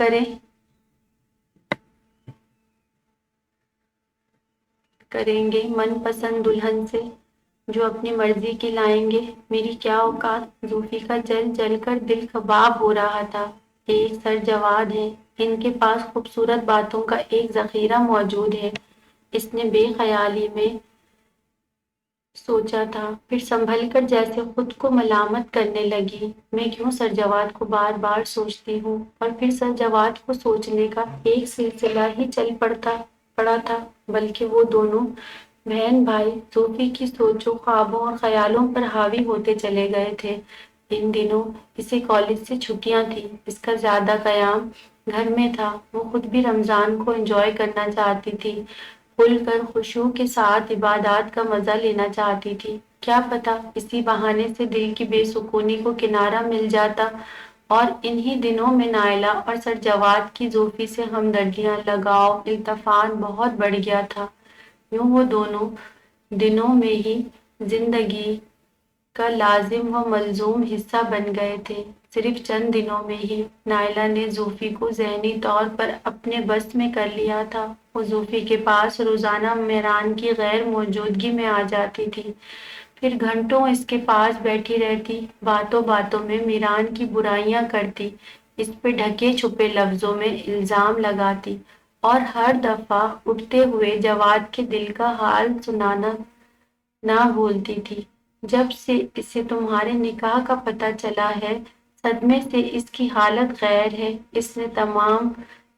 Speaker 1: کریں گے، من پسند دلہن سے جو اپنی مرضی کی لائیں گے، میری کیا اوقات؟ زوفی کا جل جل کر دل کباب ہو رہا تھا۔ ایک سر جواد ہے، ان کے پاس خوبصورت باتوں کا ایک ذخیرہ موجود ہے۔ اس نے بے خیالی میں سوچا تھا، پھر سنبھل کر جیسے خود کو ملامت کرنے لگی۔ میں کیوں سر جواد کو بار بار سوچتی ہوں؟ اور پھر سر جواد کو سوچنے کا ایک سلسلہ ہی چل پڑا تھا، بلکہ وہ دونوں بہن بھائی زوفی کی سوچوں، خوابوں اور خیالوں پر حاوی ہوتے چلے گئے تھے۔ ان دنوں اسے کالج سے چھٹیاں تھیں، اس کا زیادہ قیام گھر میں تھا۔ وہ خود بھی رمضان کو انجوائے کرنا چاہتی تھی، کھل کر خشوع کے ساتھ عبادات کا مزہ لینا چاہتی تھی۔ کیا پتہ اسی بہانے سے دل کی بے سکونی کو کنارہ مل جاتا۔ اور انہی دنوں میں نائلہ اور سر جواد کی زوفی سے ہمدردیاں، لگاؤ، التفات بہت بڑھ گیا تھا۔ یوں وہ دونوں دنوں میں ہی زندگی کا لازم و ملزوم حصہ بن گئے تھے۔ صرف چند دنوں میں ہی نائلہ نے زوفی کو ذہنی طور پر اپنے بس میں کر لیا تھا۔ وہ زوفی کے پاس روزانہ میران کی غیر موجودگی میں آ جاتی تھی، پھر گھنٹوں اس کے پاس بیٹھی رہتی، باتوں باتوں میں میران کی برائیاں کرتی، اس پہ ڈھکے چھپے لفظوں میں الزام لگاتی اور ہر دفعہ اٹھتے ہوئے جواد کے دل کا حال سنانا نہ بھولتی تھی۔ جب سے اسے تمہارے نکاح کا پتہ چلا ہے، صدمے سے اس کی حالت غیر ہے۔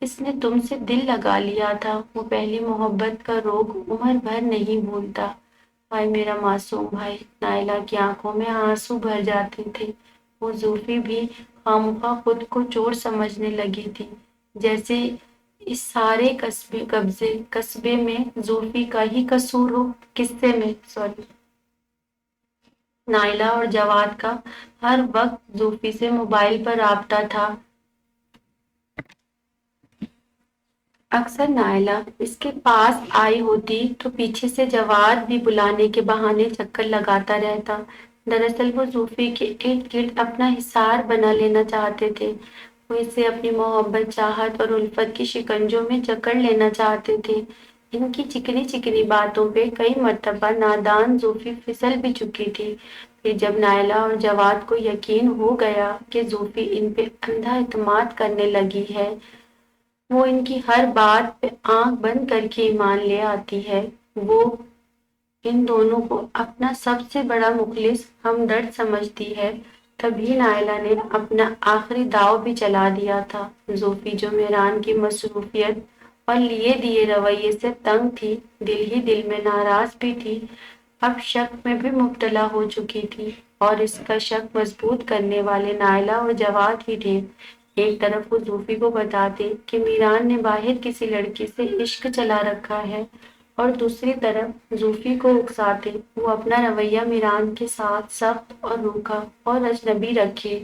Speaker 1: اس نے تم سے دل لگا لیا تھا۔ وہ پہلی محبت کا روگ عمر بھر نہیں بھولتا۔ ہائے میرا معصوم بھائی! نائلہ کی آنکھوں میں آنسو بھر جاتے تھے۔ وہ زوفی بھی خامخواہ خود کو چور سمجھنے لگی تھی، جیسے اس سارے قصبے میں زوفی کا ہی قصور ہو۔ نائلہ اور جواد کا ہر وقت زوفی سے موبائل پر رابطہ تھا۔ اکثر نائلہ اس کے پاس آئی ہوتی تو پیچھے سے جواد بھی بلانے کے بہانے چکر لگاتا رہتا۔ دراصل وہ زوفی کے ارد گرد اپنا حصار بنا لینا چاہتے تھے۔ وہ اسے اپنی محبت، چاہت اور الفت کے شکنجوں میں جکڑ لینا چاہتے تھے۔ ان کی چکنی چکنی باتوں پہ کئی مرتبہ نادان زوفی پھسل بھی چکی تھی۔ پھر جب نائلہ اور جواد کو یقین ہو گیا کہ زوفی ان پہ اندھا اعتماد کرنے لگی ہے، وہ ان کی ہر بات پہ آنکھ بند کر کے ایمان لے آتی ہے، وہ ان دونوں کو اپنا سب سے بڑا مخلص ہمدرد سمجھتی ہے، تبھی نائلہ نے اپنا آخری داؤ بھی چلا دیا تھا۔ زوفی جو مہران کی مصروفیت اور لیے دیے رویے سے تنگ تھی، دل ہی دل میں ناراض بھی تھی، اب شک میں بھی مبتلا ہو چکی تھی، اور اس کا شک مضبوط کرنے والے نائلہ اور جواد ہی تھے۔ ایک طرف وہ زوفی کو بتاتے کہ میران نے باہر کسی لڑکی سے عشق چلا رکھا ہے، اور دوسری طرف زوفی کو اکساتے وہ اپنا رویہ میران کے ساتھ سخت اور روکھا اور اجنبی رکھے،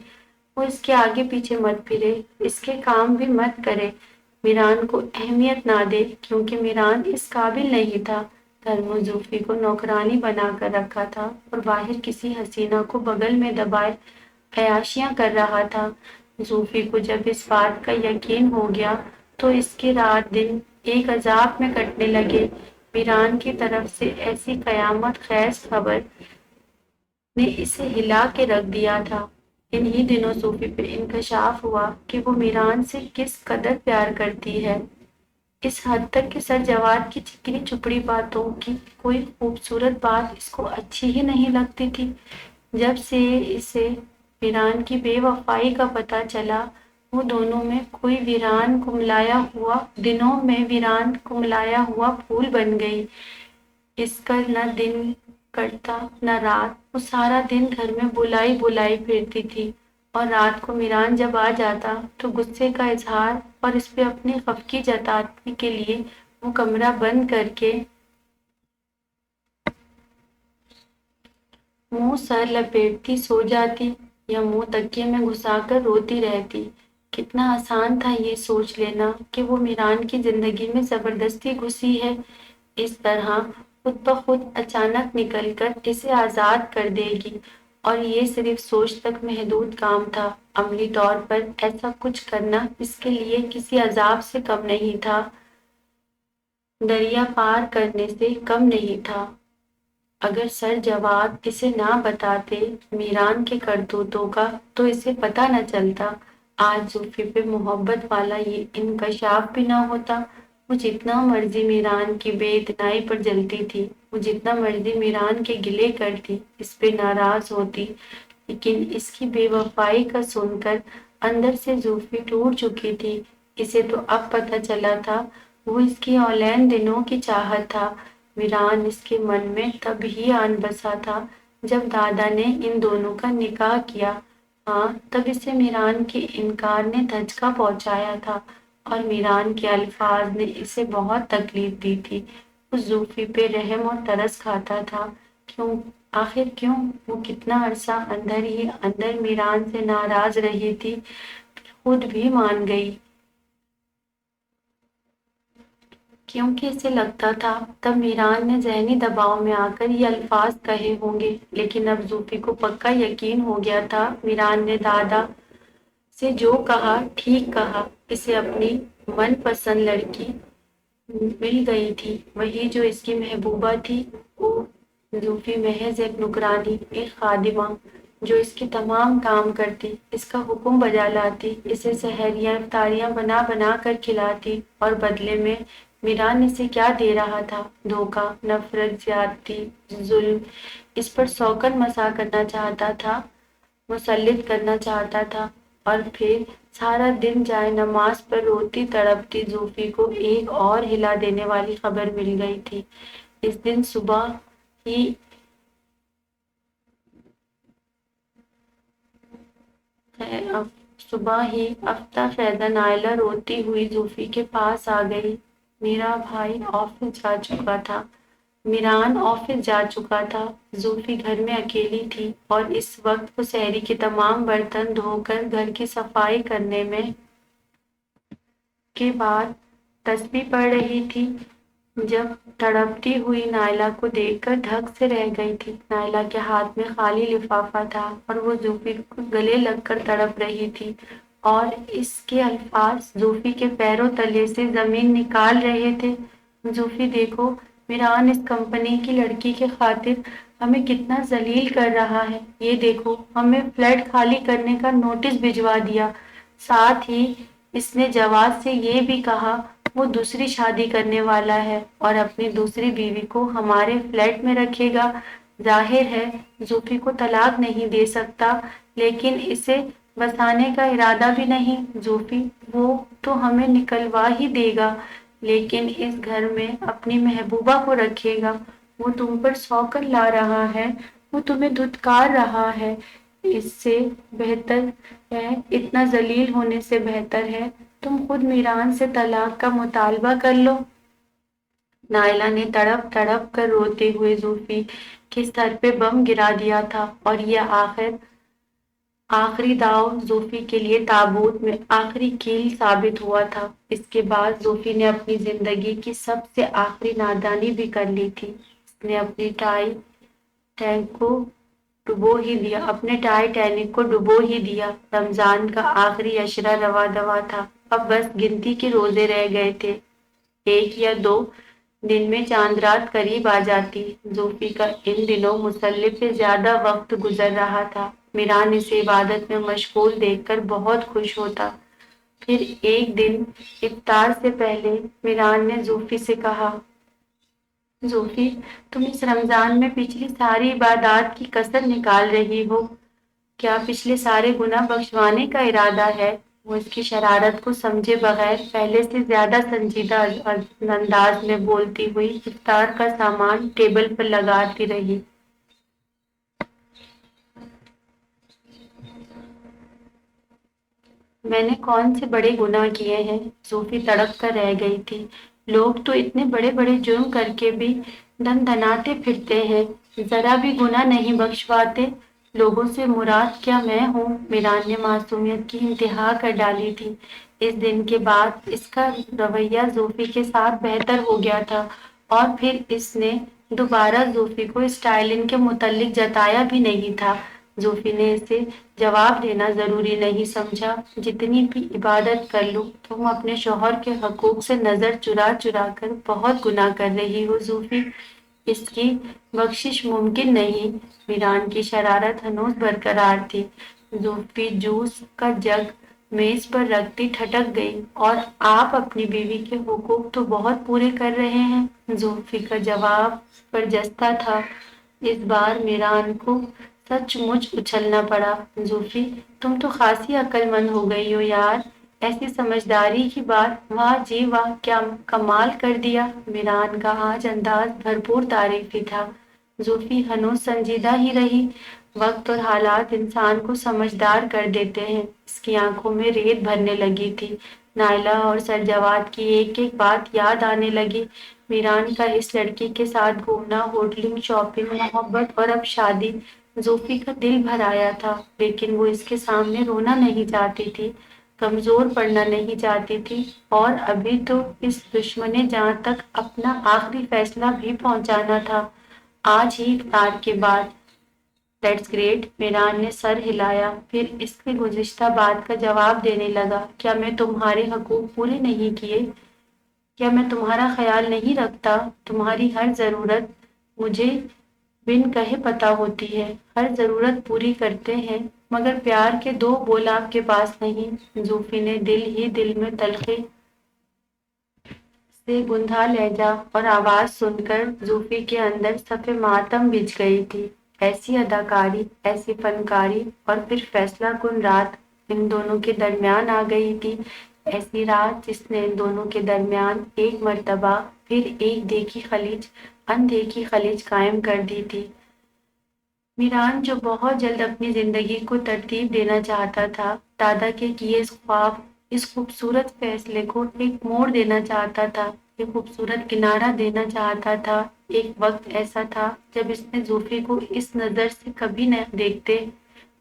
Speaker 1: وہ اس کے آگے پیچھے مت پھرے، اس کے کام بھی مت کرے، میران کو اہمیت نہ دے کیونکہ میران اس قابل نہیں تھا۔ گھر میں زوفی کو نوکرانی بنا کر رکھا تھا اور باہر کسی حسینہ کو بغل میں دبائے عیاشیاں کر رہا تھا۔ زوفی کو جب اس بات کا یقین ہو گیا تو اس کے رات دن ایک عذاب میں کٹنے لگے۔ میران کی طرف سے ایسی قیامت خیز خبر نے اسے ہلا کے رکھ دیا تھا۔ انہی دنوں صوفی پہ انکشاف ہوا کہ وہ میران سے کس قدر پیار کرتی ہے، اس حد تک کہ سر جواد کی چکنی چپڑی باتوں کی کوئی خوبصورت بات اس کو اچھی ہی نہیں لگتی تھی۔ جب سے اسے میران کی بے وفائی کا پتہ چلا، وہ دونوں میں کوئی ویران کملایا ہوا دنوں میں ویران کملایا ہوا پھول بن گئی۔ اس کا نہ دن کٹتا نہ رات، وہ سارا دن گھر میں بلائی بلائی پھرتی تھی، اور رات کو میران جب آ جاتا تو غصے کا اظہار اور اس پہ اپنی خفگی جتانے کے لیے وہ کمرہ بند کر کے منہ سر لپیٹتی سو جاتی یا منہ تکیے میں گھسا کر روتی رہتی۔ کتنا آسان تھا یہ سوچ لینا کہ وہ میران کی زندگی میں زبردستی گھسی ہے، اس طرح خود بخود اچانک نکل کر اسے آزاد کر دے گی، اور یہ صرف سوچ تک محدود کام تھا۔ عملی طور پر ایسا کچھ کرنا اس کے لیے کسی عذاب سے کم نہیں تھا، دریا پار کرنے سے کم نہیں تھا۔ اگر سر جواد اسے نہ بتاتے میران کے کرتوتوں کا تو اسے پتہ نہ چلتا۔ آج زوفی پہ محبت والا یہ انکشاف بھی نہ ہوتا۔ وہ جتنا مرضی میران کی بے اتنائی پر جلتی تھی، وہ جتنا مرضی میران کے گلے کرتی، اس پہ ناراض ہوتی، لیکن اس کی بے وفائی کا سن کر اندر سے زوفی ٹوٹ چکی تھی۔ اسے تو اب پتہ چلا تھا وہ اس کی اولین دنوں کی چاہت تھا۔ میران اس کے من میں تب ہی آن بسا تھا جب دادا نے ان دونوں کا نکاح کیا۔ ہاں، تب اسے میران کے انکار نے دھچکا پہنچایا تھا، اور میران کے الفاظ نے اسے بہت تکلیف دی تھی۔ اس زوفی پہ رحم اور ترس کھاتا تھا۔ آخر کیوں؟ وہ کتنا عرصہ اندر ہی اندر میران سے ناراض رہی تھی، خود بھی مان گئی، کیونکہ اسے لگتا تھا تب میران نے ذہنی دباؤ میں آ کر یہ الفاظ کہے ہوں گے، لیکن اب زوفی کو پکا یقین ہو گیا تھا میران نے دادا سے جو کہا ٹھیک کہا، اسے اپنی من پسند لڑکی مل گئی تھی، وہی جو اس کی محبوبہ تھی۔ وہ زوفی محض ایک نوکرانی، ایک خادمہ جو اس کے تمام کام کرتی، اس کا حکم بجا لاتی، اسے سحریاں افطاریاں بنا بنا کر کھلاتی، اور بدلے میں میران اسے کیا دے رہا تھا؟ دھوکہ، نفرت، زیادتی، ظلم، اس پر سوکن مسا کرنا چاہتا تھا، مسلط کرنا چاہتا تھا۔ اور پھر سارا دن جائے نماز پر روتی تڑپتی زوفی کو ایک اور ہلا دینے والی خبر مل گئی تھی۔ اس دن ہی صبح ہی افتہ فیضہ نائلہ روتی ہوئی زوفی کے پاس آ گئی۔ میرا بھائی آفس جا چکا تھا، میران آفس جا چکا تھا، زوفی گھر میں اکیلی تھی، اور اس وقت وہ سحری کے تمام برتن دھو کر گھر کی صفائی کرنے میں کے بعد تسبیح پڑھ رہی تھی، جب تڑپتی ہوئی نائلہ کو دیکھ کر دھک سے رہ گئی تھی۔ نائلہ کے ہاتھ میں خالی لفافہ تھا، اور وہ زوفی کو گلے لگ کر تڑپ رہی تھی، اور اس کے الفاظ زوفی کے پیروں تلے سے زمین نکال رہے تھے۔ زوفی دیکھو، میران اس کمپنی کی لڑکی کے خاطر ہمیں کتنا ذلیل کر رہا ہے، یہ دیکھو، ہمیں فلیٹ خالی کرنے کا نوٹس بھجوا دیا، ساتھ ہی اس نے جواز سے یہ بھی کہا وہ دوسری شادی کرنے والا ہے اور اپنی دوسری بیوی کو ہمارے فلیٹ میں رکھے گا۔ ظاہر ہے زوفی کو طلاق نہیں دے سکتا، لیکن اسے بسانے کا ارادہ بھی نہیں۔ زوفی وہ تو ہمیں نکلوا ہی دے گا، لیکن اس گھر میں اپنی محبوبہ کو رکھے گا۔ وہ تم پر سوکر لا رہا ہے، وہ تمہیں دھتکار رہا ہے۔ اس سے بہتر ہے، اتنا ذلیل ہونے سے بہتر ہے تم خود میران سے طلاق کا مطالبہ کر لو۔ نائلہ نے تڑپ تڑپ کر روتے ہوئے زوفی کے سر پہ بم گرا دیا تھا، اور یہ آخری داؤ زوفی کے لیے تابوت میں آخری کیل ثابت ہوا تھا۔ اس کے بعد زوفی نے اپنی زندگی کی سب سے آخری نادانی بھی کر لی تھی۔ اس نے اپنے ٹائٹینک کو ڈبو ہی دیا۔ رمضان کا آخری عشرہ رواں دواں تھا، اب بس گنتی کے روزے رہ گئے تھے۔ 1 یا 2 دن میں چاند رات قریب آ جاتی۔ زوفی کا ان دنوں مصلی پہ زیادہ وقت گزر رہا تھا۔ میران اسے عبادت میں مشغول دیکھ کر بہت خوش ہوتا۔ پھر ایک دن افطار سے پہلے میران نے زوفی سے کہا، زوفی تم اس رمضان میں پچھلی ساری عبادات کی کسر نکال رہی ہو، کیا پچھلے سارے گناہ بخشوانے کا ارادہ ہے؟ وہ اس کی شرارت کو سمجھے بغیر پہلے سے زیادہ سنجیدہ انداز میں بولتی ہوئی افطار کا سامان ٹیبل پر لگاتی رہی۔ میں نے کون سے بڑے گناہ کیے ہیں؟ زوفی تڑپ کر رہ گئی تھی۔ لوگ تو اتنے بڑے بڑے جرم کر کے بھی دھناتے پھرتے ہیں، ذرا بھی گناہ نہیں بخشواتے۔ لوگوں سے مراد کیا میں ہوں؟ میران نے معصومیت کی انتہا کر ڈالی تھی۔ اس دن کے بعد اس کا رویہ زوفی کے ساتھ بہتر ہو گیا تھا، اور پھر اس نے دوبارہ زوفی کو اسٹائلن کے متعلق جتایا بھی نہیں تھا۔ زوفی نے اسے جواب دینا ضروری نہیں سمجھا، جتنی بھی عبادت کر لوں تم اپنے شوہر کے حقوق سے نظر چرا چرا کر بہت گناہ کر رہی ہو زوفی، اس کی بخشش ممکن نہیں۔ میران کی شرارت ہنوز برقرار تھی۔ زوفی جوس کا جگ میز پر رکھتی ٹھٹک گئی، اور آپ اپنی بیوی کے حقوق تو بہت پورے کر رہے ہیں۔ زوفی کا جواب برجستہ تھا۔ اس بار میران کو سچ مچ اچھلنا پڑا۔ زوفی تم تو خاصی عقل مند ہو گئی ہو یار، ایسی سمجھداری کی بات، واہ جی واہ، کیا کمال کر دیا۔ میران کا آج انداز بھرپور تعریفی تھا۔ زوفی ہنوز سنجیدہ ہی رہی۔ وقت اور حالات انسان کو سمجھدار کر دیتے ہیں۔ اس کی آنکھوں میں ریت بھرنے لگی تھی۔ نائلہ اور سرجواد کی ایک ایک بات یاد آنے لگی۔ میران کا اس لڑکی کے ساتھ گھومنا، ہوٹلنگ، شاپنگ، محبت اور اب شادی۔ زوفی کا دل بھر آیا تھا، لیکن وہ اس کے سامنے رونا نہیں چاہتی تھی، کمزور پڑنا نہیں چاہتی تھی، اور ابھی تو اس دشمن جاں تک اپنا آخری فیصلہ بھی پہنچانا تھا، آج ہی افطار کے بعد۔ دیٹس گریٹ، میران نے سر ہلایا، پھر اس کے گزشتہ بات کا جواب دینے لگا۔ کیا میں تمہارے حقوق پورے نہیں کیے؟ کیا میں تمہارا خیال نہیں رکھتا؟ تمہاری ہر ضرورت مجھے بن کہے پتہ ہوتی ہے، ہر ضرورت پوری کرتے ہیں، مگر پیار کے 2 بول آپ کے پاس نہیں۔ زوفی نے دل ہی دل میں تلخی سے گندھا لہجہ اور آواز سن کر زوفی کے اندر صف ماتم بچھ گئی تھی۔ ایسی اداکاری، ایسی فنکاری، اور پھر فیصلہ کن رات ان دونوں کے درمیان آ گئی تھی، ایسی رات جس نے ان دونوں کے درمیان ایک مرتبہ پھر ایک اندیکھی خلیج قائم کر دی تھی۔ میران جو بہت جلد اپنی زندگی کو ترتیب دینا چاہتا تھا، دادا کے کیے اس خوبصورت فیصلے کو ایک موڑ دینا چاہتا تھا، ایک خوبصورت کنارہ دینا چاہتا تھا۔ ایک وقت ایسا تھا جب اس نے زوفی کو اس نظر سے کبھی نہ دیکھتے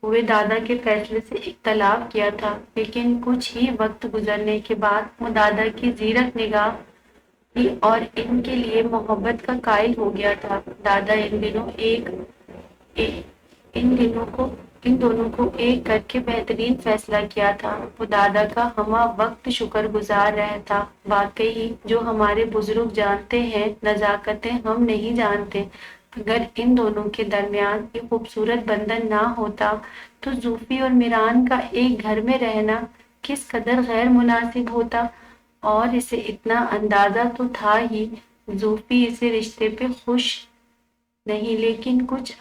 Speaker 1: ہوئے دادا کے فیصلے سے اختلاف کیا تھا، لیکن کچھ ہی وقت گزرنے کے بعد وہ دادا کی زیرک نگاہ تھی اور ان کے لیے محبت کا قائل ہو گیا تھا۔ دادا ان دونوں کو ایک کر کے بہترین فیصلہ کیا تھا۔ وہ دادا کا ہمہ وقت شکر گزار رہا تھا۔ واقعی جو ہمارے بزرگ جانتے ہیں، نزاکتیں ہم نہیں جانتے۔ اگر ان دونوں کے درمیان یہ خوبصورت بندھن نہ ہوتا تو زوفی اور میران کا ایک گھر میں رہنا کس قدر غیر مناسب ہوتا، اور اسے اتنا اندازہ تو تھا ہی زوفی اسے رشتے پہ خوش نہیں، لیکن کچھ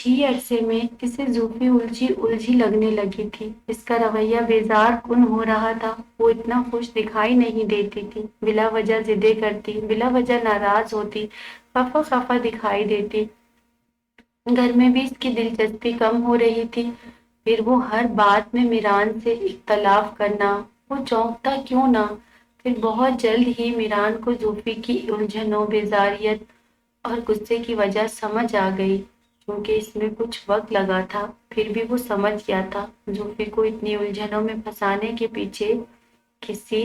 Speaker 1: ہی عرصے میں اسے زوفی الجھی لگنے لگی تھی۔ اس کا رویہ بیزار کن ہو رہا تھا۔ وہ اتنا خوش دکھائی نہیں دیتی تھی، بلا وجہ ضدیں کرتی، بلا وجہ ناراض ہوتی، خفا خفا دکھائی دیتی۔ گھر میں بھی اس کی دلچسپی کم ہو رہی تھی۔ پھر وہ ہر بات میں میران سے اختلاف کرنا، وہ چونکتا کیوں نہ۔ پھر بہت جلد ہی میران کو زوفی کی الجھنوں، بیزاریت اور غصے کی وجہ سمجھ آ گئی۔ کیونکہ اس میں کچھ وقت لگا تھا، پھر بھی وہ سمجھ گیا تھا زوفی کو اتنی الجھنوں میں پھنسانے کے پیچھے کسی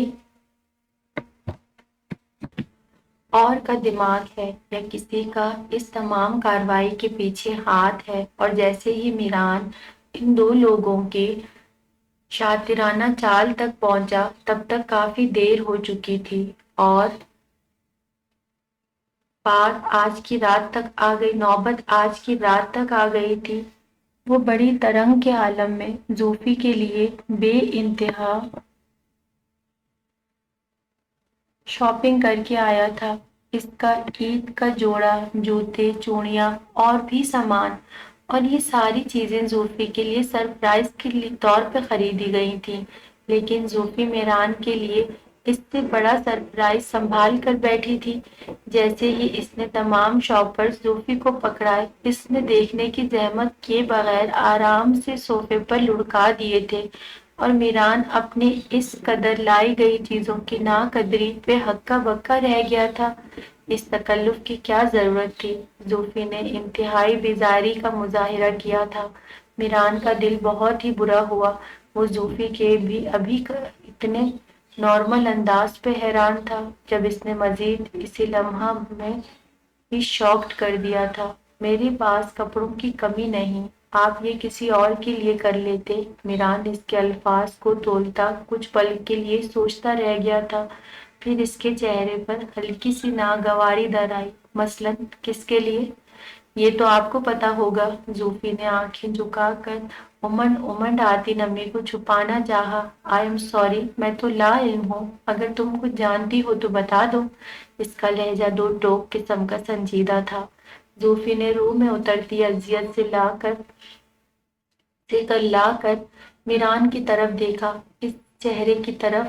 Speaker 1: اور کا دماغ ہے، یا کسی کا اس تمام کارروائی کے پیچھے ہاتھ ہے۔ اور جیسے ہی میران ان دو لوگوں کے شاطرانہ چال تک پہنچا، تب تک کافی دیر ہو چکی تھی، اور نوبت آج کی رات تک آ گئی تھی۔ وہ بڑی ترنگ کے عالم میں زوفی کے لیے بے انتہا شاپنگ کر کے آیا تھا۔ اس کا عید کا جوڑا، جوتے، چوڑیاں اور بھی سامان، اور یہ ساری چیزیں زوفی کے لیے سرپرائز کے طور پہ خریدی گئی تھیں۔ لیکن زوفی میران کے لیے اس سے بڑا سرپرائز سنبھال کر بیٹھی تھی۔ جیسے ہی اس نے تمام شاپرز زوفی کو پکڑائے، اس نے دیکھنے کی زحمت کیے بغیر آرام سے صوفے پر لڑکا دیے تھے، اور میران اپنی اس قدر لائی گئی چیزوں کی ناقدری پہ ہکا بکا رہ گیا تھا۔ اس تکلف کی کیا ضرورت تھی؟ زوفی نے انتہائی بیزاری کا مظاہرہ کیا تھا۔ میران کا دل بہت ہی برا ہوا۔ وہ زوفی کے بھی ابھی اتنے نارمل انداز پہ حیران تھا، جب اس نے مزید اسی لمحہ میں ہی شاکڈ کر دیا تھا۔ میرے پاس کپڑوں کی کمی نہیں، آپ یہ کسی اور کے لیے کر لیتے۔ میران اس کے الفاظ کو تولتا کچھ پل کے لیے سوچتا رہ گیا تھا، پھر اس کے چہرے پر ہلکی سی ناگواری در آئی۔ مثلاً کس کے لیے؟ یہ تو آپ کو پتا ہوگا۔ زوفی نے آنکھیں جھکا کر امنڈ آتی نمی کو چھپانا چاہا۔ آئی ایم سوری، میں تو لا علم ہوں، اگر تم کچھ جانتی ہو تو بتا دو۔ اس کا لہجہ دو ٹوک قسم کا سنجیدہ تھا۔ زوفی نے روح میں اترتی اذیت سے لا کر میران کی طرف دیکھا۔ اس چہرے کی طرف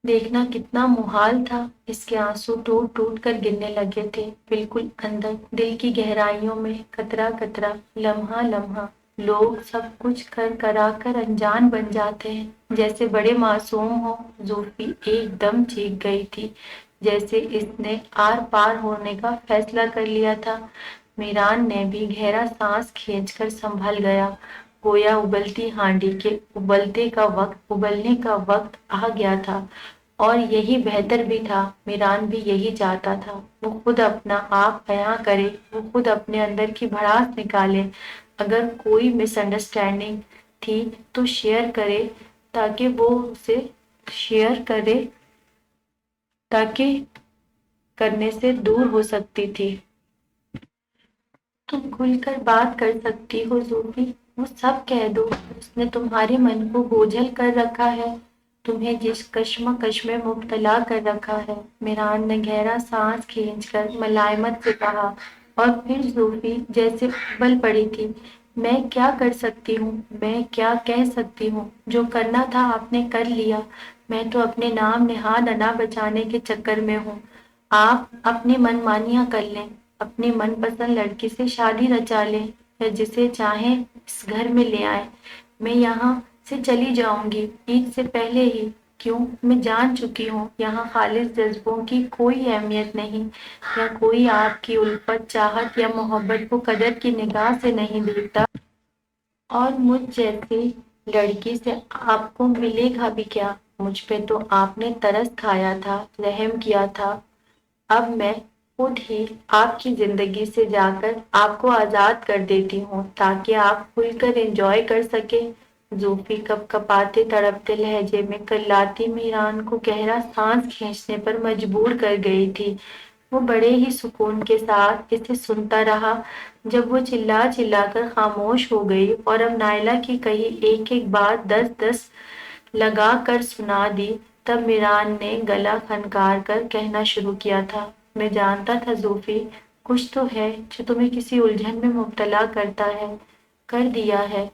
Speaker 1: دیکھنا کتنا محال تھا۔ اس کے آنسو ٹوٹ ٹوٹ کر گرنے لگے تھے، بالکل اندر دل کی گہرائیوں میں، قطرہ قطرہ، لمحہ لمحہ۔ لوگ سب کچھ کرا کر انجان بن جاتے ہیں، جیسے بڑے معصوم ہو۔ زوفی ایک دم چیخ گئی تھی، جیسے اس نے آر پار ہونے کا فیصلہ کر لیا تھا۔ میران نے بھی گہرا سانس کھینچ کر سنبھل گیا، گویا ابلتی ہانڈی کے ابلنے کا وقت آ گیا تھا، اور یہی بہتر بھی تھا۔ میران بھی یہی چاہتا تھا، وہ خود اپنا آپ بیاں کرے، وہ خود اپنے اندر کی بھڑاس نکالے۔ اگر کوئی مس انڈرسٹینڈنگ تھی تو شیئر کرے، تاکہ کرنے سے دور ہو سکتی تھی۔ تم کھل کر بات کر سکتی ہو زوفی، وہ سب کہہ دو۔ اس نے تمہارے من کو بوجھل کر رکھا ہے، تمہیں جس کشمکش میں مبتلا کر رکھا ہے۔ میران نے گہرا سانس کھینچ کر ملائمت سے کہا، اور پھر زوفی جیسے ابل پڑی تھی۔ میں کیا کر سکتی ہوں؟ میں کیا کہہ سکتی ہوں؟ جو کرنا تھا آپ نے کر لیا۔ میں تو اپنے نام نہاد انا بچانے کے چکر میں ہوں۔ آپ اپنی من مانیاں کر لیں، اپنی من پسند لڑکی سے شادی رچا لیں، یا جسے چاہیں اس گھر میں لے آئیں۔ میں یہاں سے چلی جاؤں گی عید سے پہلے ہی۔ کیوں؟ میں جان چکی ہوں یہاں خالص جذبوں کی کوئی اہمیت نہیں، یا کوئی آپ کی الفت، چاہت یا محبت کو قدر کی نگاہ سے نہیں دیکھتا، اور مجھ جیسی لڑکی سے آپ کو ملے گا بھی کیا؟ مجھ پہ تو آپ نے ترس کھایا تھا، رحم کیا تھا۔ اب میں خود ہی آپ کی زندگی سے جا کر آپ کو آزاد کر دیتی ہوں، تاکہ آپ کھل کر انجوائے کر سکیں۔ زوفی کپ کپاتے تڑپتے لہجے میں کللاتی میران کو گہرا سانس کھینچنے پر مجبور کر گئی تھی۔ وہ بڑے ہی سکون کے ساتھ اسے سنتا رہا، جب وہ چلا کر خاموش ہو گئی، اور اب نائلہ کی کہی ایک ایک بات 10 لگا کر سنا دی، تب میران نے گلا کھنکار کر کہنا شروع کیا تھا، میں جانتا تھا زوفی، کچھ تو ہے جو تمہیں کسی الجھن میں مبتلا کرتا ہے، کر دیا ہے۔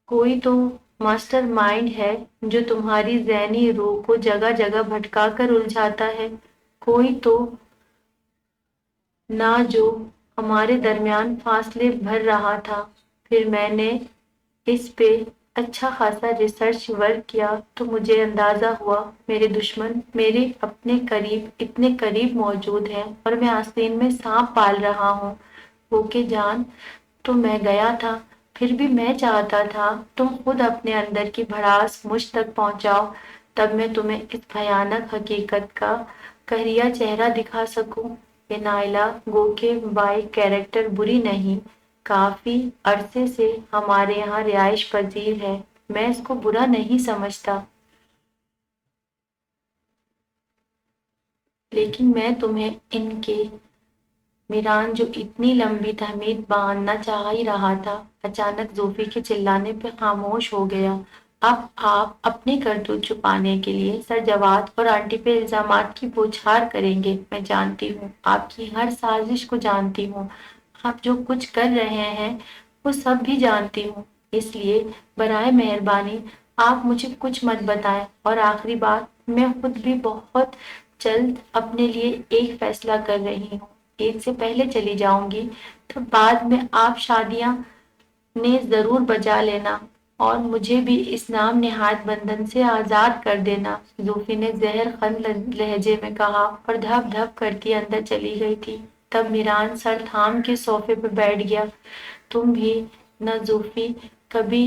Speaker 1: کوئی تو ماسٹر مائنڈ ہے جو تمہاری ذہنی روح کو جگہ جگہ بھٹکا کر الجھاتا ہے، کوئی تو نہ جو ہمارے درمیان فاصلے بھر رہا تھا۔ پھر میں نے اس پہ اچھا خاصا ریسرچ ورک کیا تو مجھے اندازہ ہوا میرے دشمن میرے اپنے قریب اتنے قریب موجود ہیں اور میں آستین میں سانپ پال رہا ہوں۔ وہ کہ جان تو میں گیا تھا، پھر بھی میں چاہتا تھا تم خود اپنے اندر کی بھڑاس مجھ تک پہنچاؤ، تب میں تمہیں اس بھیانک حقیقت کا قہریہ چہرہ دکھا سکوں۔ یہ نائلہ گو کے بائی کیریکٹر بری نہیں، کافی عرصے سے ہمارے یہاں رہائش پذیر ہے، میں اس کو برا نہیں سمجھتا، لیکن میں تمہیں ان کے میران جو اتنی لمبی تحمید باندھنا چاہ ہی رہا تھا، اچانک زوفی کے چلانے پہ خاموش ہو گیا۔ اب آپ اپنے کرتوت چھپانے کے لیے سر جواد اور آنٹی پہ الزامات کی بوچھار کریں گے، میں جانتی ہوں، آپ کی ہر سازش کو جانتی ہوں، آپ جو کچھ کر رہے ہیں وہ سب بھی جانتی ہوں، اس لیے برائے مہربانی آپ مجھے کچھ مت بتائیں۔ اور آخری بات، میں خود بھی بہت جلد اپنے لیے ایک فیصلہ کر رہی ہوں، عید سے پہلے چلی جاؤں گی، تو بعد میں آپ شادیاں نے ضرور بجا لینا اور مجھے بھی اس نام نہاد بندھن سے آزاد کر دینا، زوفی نے زہر خند لہجے میں کہا اور دھپ دھپ کرتی اندر چلی گئی تھی۔ تب میران سر تھام کے صوفے پہ بیٹھ گیا۔ تم بھی نہ زوفی کبھی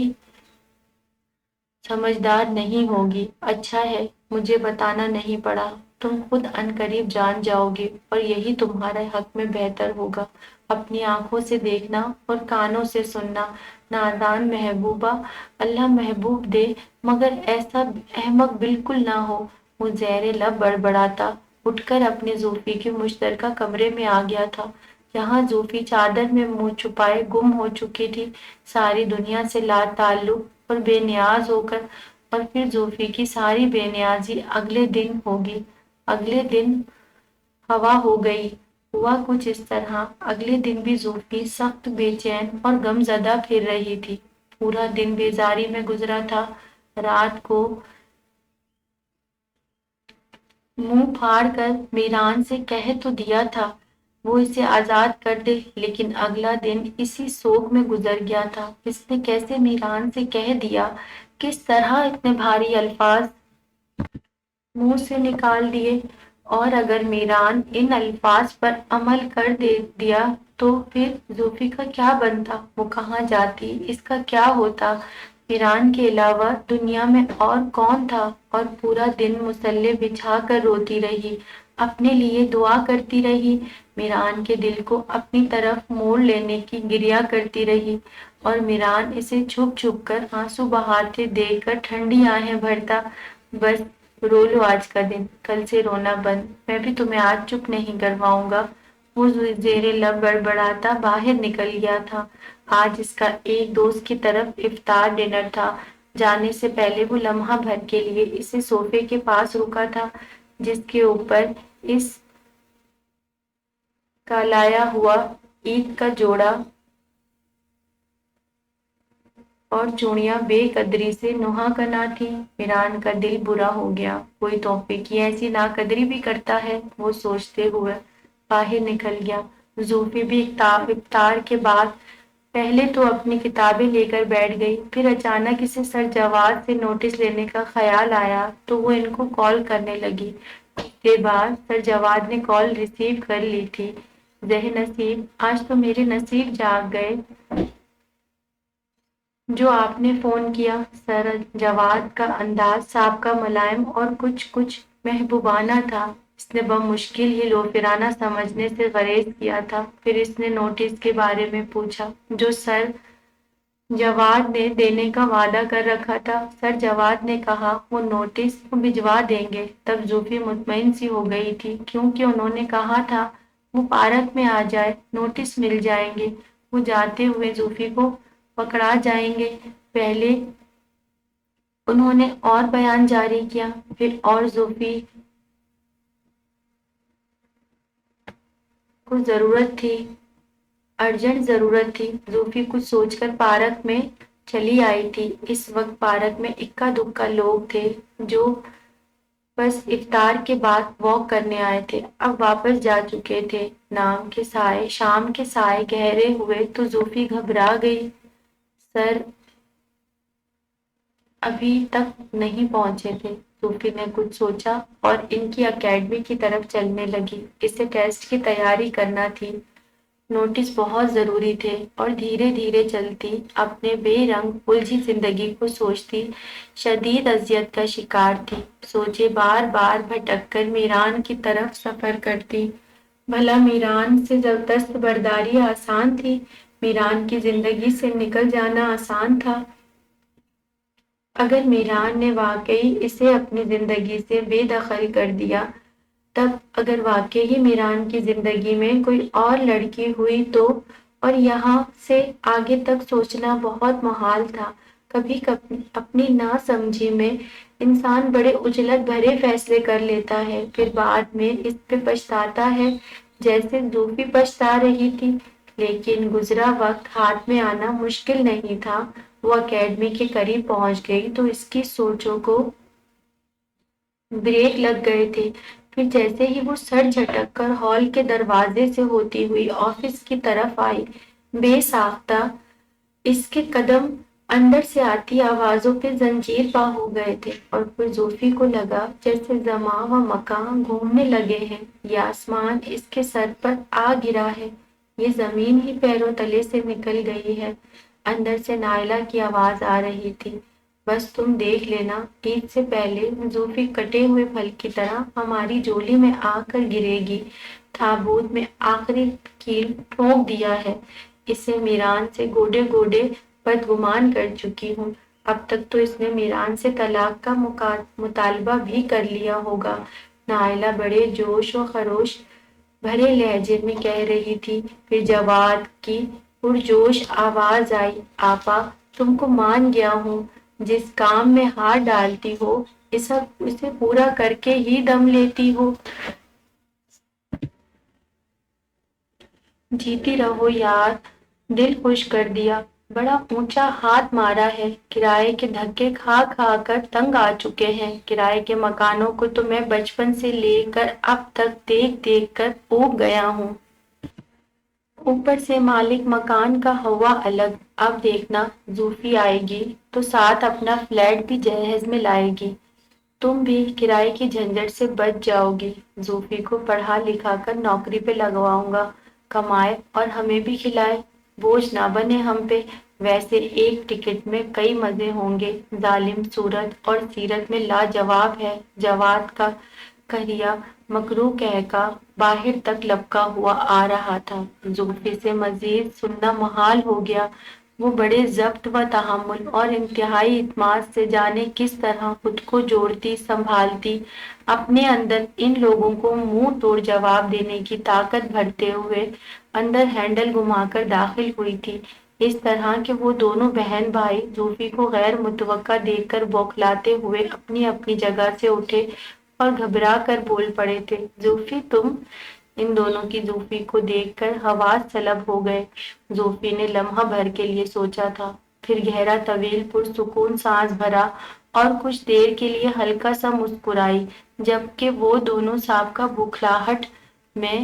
Speaker 1: سمجھدار نہیں ہوگی، اچھا ہے مجھے بتانا نہیں پڑا، تم خود عنقریب جان جاؤ گے اور یہی تمہارے حق میں بہتر ہوگا۔ اپنی آنکھوں سے دیکھنا اور کانوں سے سننا، نادان محبوبہ، اللہ محبوب دے مگر ایسا احمق بالکل نہ ہو۔ وہ زیر لب بڑبڑاتا اٹھ کر اپنے زوفی کے مشترکہ کمرے میں آ گیا تھا، جہاں زوفی چادر میں منہ چھپائے گم ہو چکی تھی، ساری دنیا سے لا تعلق اور بے نیاز ہو کر۔ اور پھر زوفی کی ساری بے نیازی اگلے دن ہوگی۔ اگلے دن ہوا ہو گئی، ہوا کچھ اس طرح، اگلے دن بھی زوفی سخت بے چین اور غم زدہ پھر رہی تھی، پورا دن بیزاری میں گزرا تھا۔ رات کو منہ پھاڑ کر میران سے کہہ تو دیا تھا وہ اسے آزاد کر دے، لیکن اگلا دن اسی سوگ میں گزر گیا تھا۔ اس نے کیسے میران سے کہہ دیا، کس طرح اتنے بھاری الفاظ منہ سے نکال دیے، اور اگر میران ان الفاظ پر عمل کر دیا تو پھر زوفی کا کیا بنتا، وہ کہاں جاتی، اس کا کیا ہوتا، میران کے علاوہ دنیا میں اور کون تھا؟ اور پورا دن مسلح بچھا کر روتی رہی، اپنے لیے دعا کرتی رہی، میران کے دل کو اپنی طرف موڑ لینے کی گریہ کرتی رہی، اور میران اسے چھپ چھپ کر آنسو بہاتے دیکھ کر ٹھنڈی آہیں بھرتا، بس رو لو آج کا دن، کل سے رونا بند، میں بھی تمہیں آج چپ نہیں کرواؤں گا۔ وہ زیر لب بڑبڑاتا باہر نکل گیا تھا۔ آج اس کا ایک دوست کی طرف افطار ڈنر تھا، جانے سے پہلے وہ لمحہ بھر کے لیے اسے صوفے کے پاس رکا تھا جس کے اوپر اس کا لایا ہوا عید کا جوڑا اور چوڑیاں بے قدری سے نوحہ کنا تھی۔ میران کا دل برا ہو گیا، کوئی تحفے کی ایسی ناقدری بھی کرتا ہے، وہ سوچتے ہوئے باہر نکل گیا۔ زوفی بھی افطار کے بعد پہلے تو اپنی کتابیں لے کر بیٹھ گئی، پھر اچانک اسے سر جواد سے نوٹس لینے کا خیال آیا تو وہ ان کو کال کرنے لگی۔ اس کے بعد سر جواد نے کال ریسیو کر لی تھی۔ ذہ نصیب، آج تو میرے نصیب جاگ گئے جو آپ نے فون کیا۔ سر جواد کا انداز سابقہ ملائم اور کچھ محبوبانہ تھا۔ اس نے بمشکل ہی لوفرانہ سمجھنے سے گریز کیا تھا۔ پھر اس نے نوٹس کے بارے میں پوچھا جو سر جواد نے دینے کا وعدہ کر رکھا تھا۔ سر جواد نے کہا وہ نوٹس وہ بھجوا دیں گے۔ تب زوفی مطمئن سی ہو گئی تھی کیونکہ انہوں نے کہا تھا وہ پارک میں آ جائے، نوٹس مل جائیں گے۔ وہ جاتے ہوئے زوفی کو پکڑا جائیں گے، پہلے انہوں نے اور بیان جاری کیا۔ پھر اور زوفی کو ارجنٹ ضرورت تھی۔ زوفی کچھ سوچ کر پارک میں چلی آئی تھی۔ اس وقت پارک میں اکا دکا لوگ تھے جو بس افطار کے بعد واک کرنے آئے تھے، اب واپس جا چکے تھے۔ شام کے سائے گہرے ہوئے تو زوفی گھبرا گئی۔ سر ابھی تک نہیں پہنچے تھے۔ زوفی نے کچھ سوچا اور ان کی اکیڈمی کی طرف چلنے لگی۔ اسے ٹیسٹ کی تیاری کرنا تھی، نوٹس بہت ضروری تھے، اور دھیرے دھیرے چلتی، اپنے بے رنگ الجھی زندگی کو سوچتی شدید اذیت کا شکار تھی۔ سوچے بار بار بھٹک کر میران کی طرف سفر کرتی۔ بھلا میران سے دست برداری آسان تھی؟ میران کی زندگی سے نکل جانا آسان تھا؟ اگر میران نے واقعی اسے اپنی زندگی سے بے دخل کر دیا، تب اگر واقعی میران کی زندگی میں کوئی اور لڑکی ہوئی تو، اور یہاں سے آگے تک سوچنا بہت محال تھا۔ کبھی اپنی ناسمجھی میں انسان بڑے اجلت بھرے فیصلے کر لیتا ہے، پھر بعد میں اس پہ پچھتاتا ہے، جیسے زوفی پچھتا رہی تھی۔ لیکن گزرا وقت ہاتھ میں آنا مشکل نہیں تھا۔ وہ اکیڈمی کے قریب پہنچ گئی تو اس کی سوچوں کو بریک لگ گئے تھے۔ پھر جیسے ہی وہ سر جھٹک کر ہال کے دروازے سے ہوتی ہوئی آفس کی طرف آئی، بے ساختہ اس کے قدم اندر سے آتی آوازوں پہ زنجیر پا ہو گئے تھے، اور پھر زوفی کو لگا جیسے زمان و مکان گھومنے لگے ہیں۔ یہ آسمان اس کے سر پر آ گرا ہے، یہ زمین ہی پیروں تلے سے نکل گئی ہے۔ اندر سے نائلہ کی آواز آ رہی تھی، بس تم دیکھ لینا، عید سے پہلے زوفی کٹے ہوئے پھل کی طرح ہماری جولی میں آ کر گرے گی۔ تابوت میں آخری کیل ٹھونک دیا ہے۔ اسے میران سے گوڈے گوڈے بدگمان کر چکی ہوں۔ اب تک تو اس نے میران سے طلاق کا مطالبہ بھی کر لیا ہوگا۔ نائلہ بڑے جوش و خروش بھرے لہجے میں کہہ رہی تھی۔ پھر جواد کی پرجوش آواز آئی، آپا تم کو مان گیا ہوں، جس کام میں ہاتھ ڈالتی ہو اسے پورا کر کے ہی دم لیتی ہو۔ جیتی رہو یار، دل خوش کر دیا، بڑا اونچا ہاتھ مارا ہے۔ کرائے کے دھکے کھا کھا کر تنگ آ چکے ہیں۔ کرائے کے مکانوں کو تو میں بچپن سے لے کر اب تک دیکھ دیکھ کر اوب گیا ہوں۔ اوپر سے مالک مکان کا ہوا الگ۔ اب دیکھنا زوفی آئے گی تو ساتھ اپنا فلیٹ بھی جہیز میں لائے گی، تم بھی کرائے کی جھنجھٹ سے بچ جاؤ گی۔ زوفی کو پڑھا لکھا کر نوکری پہ لگواؤں گا، کمائے اور ہمیں بھی کھلائے، بوجھ نہ بنے ہم پہ۔ ویسے ایک ٹکٹ میں کئی مزے ہوں گے۔ ظالم صورت اور سیرت میں لاجواب ہے۔ جواد کا کہریا مکروہ قہقہ باہر تک لپکا ہوا آ رہا تھا۔ زوفی سے مزید سننا محال ہو گیا۔ وہ بڑے ضبط و تحمل اور انتہائی اعتماد سے جانے کس طرح خود کو جوڑتی سنبھالتی، اپنے اندر ان لوگوں کو منہ توڑ جواب دینے کی طاقت بھرتے ہوئے اندر ہینڈل گھما کر داخل ہوئی تھی، اس طرح کہ وہ دونوں بہن بھائی زوفی کو غیر متوقع دیکھ کر بوکھلاتے ہوئے اپنی اپنی جگہ سے اٹھے اور گھبرا کر بول پڑے تھے، زوفی تم؟ ان دونوں کی زوفی کو دیکھ کر حواس سلب ہو گئے۔ زوفی نے لمحہ بھر کے لیے سوچا تھا، پھر گہرا طویل پرسکون سانس بھرا اور کچھ دیر کے لیے ہلکا سا مسکرائی، جبکہ وہ دونوں سابقہ بوکھلاہٹ میں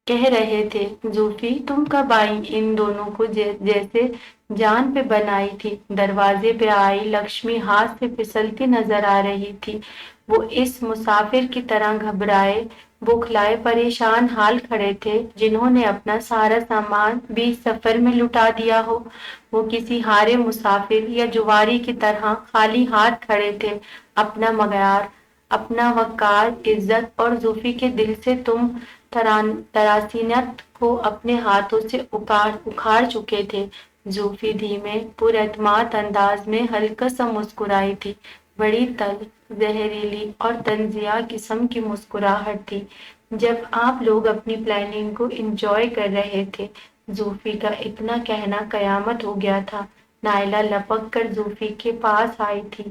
Speaker 1: کہہ رہے تھے، زوفی تم کب آئی؟ ان دونوں کو جیسے جان پہ بن آئی تھی۔ دروازے پہ آئی لکشمی ہاتھ سے پھسلتی نظر آ رہی تھی۔ وہ اس مسافر کی طرح گھبرائے بوکھلائے پریشان حال کھڑے تھے جنہوں نے اپنا سارا سامان بھی سفر میں لٹا دیا ہو۔ وہ کسی ہارے مسافر یا جواری کی طرح خالی ہاتھ کھڑے تھے، اپنا معیار، اپنا وقار، عزت اور زوفی کے دل سے تم تراسینت کو اپنے ہاتھوں سے اکھاڑ چکے تھے۔ زوفی دھیمے پر اعتماد انداز میں ہلکا سا مسکرائی تھی، بڑی تلخ، زہریلی اور تنزیہ قسم کی مسکراہٹ تھی۔ جب آپ لوگ اپنی پلاننگ کو انجوائے کر رہے تھے، زوفی کا اتنا کہنا قیامت ہو گیا تھا، نائلہ لپک کر زوفی کے پاس آئی تھی،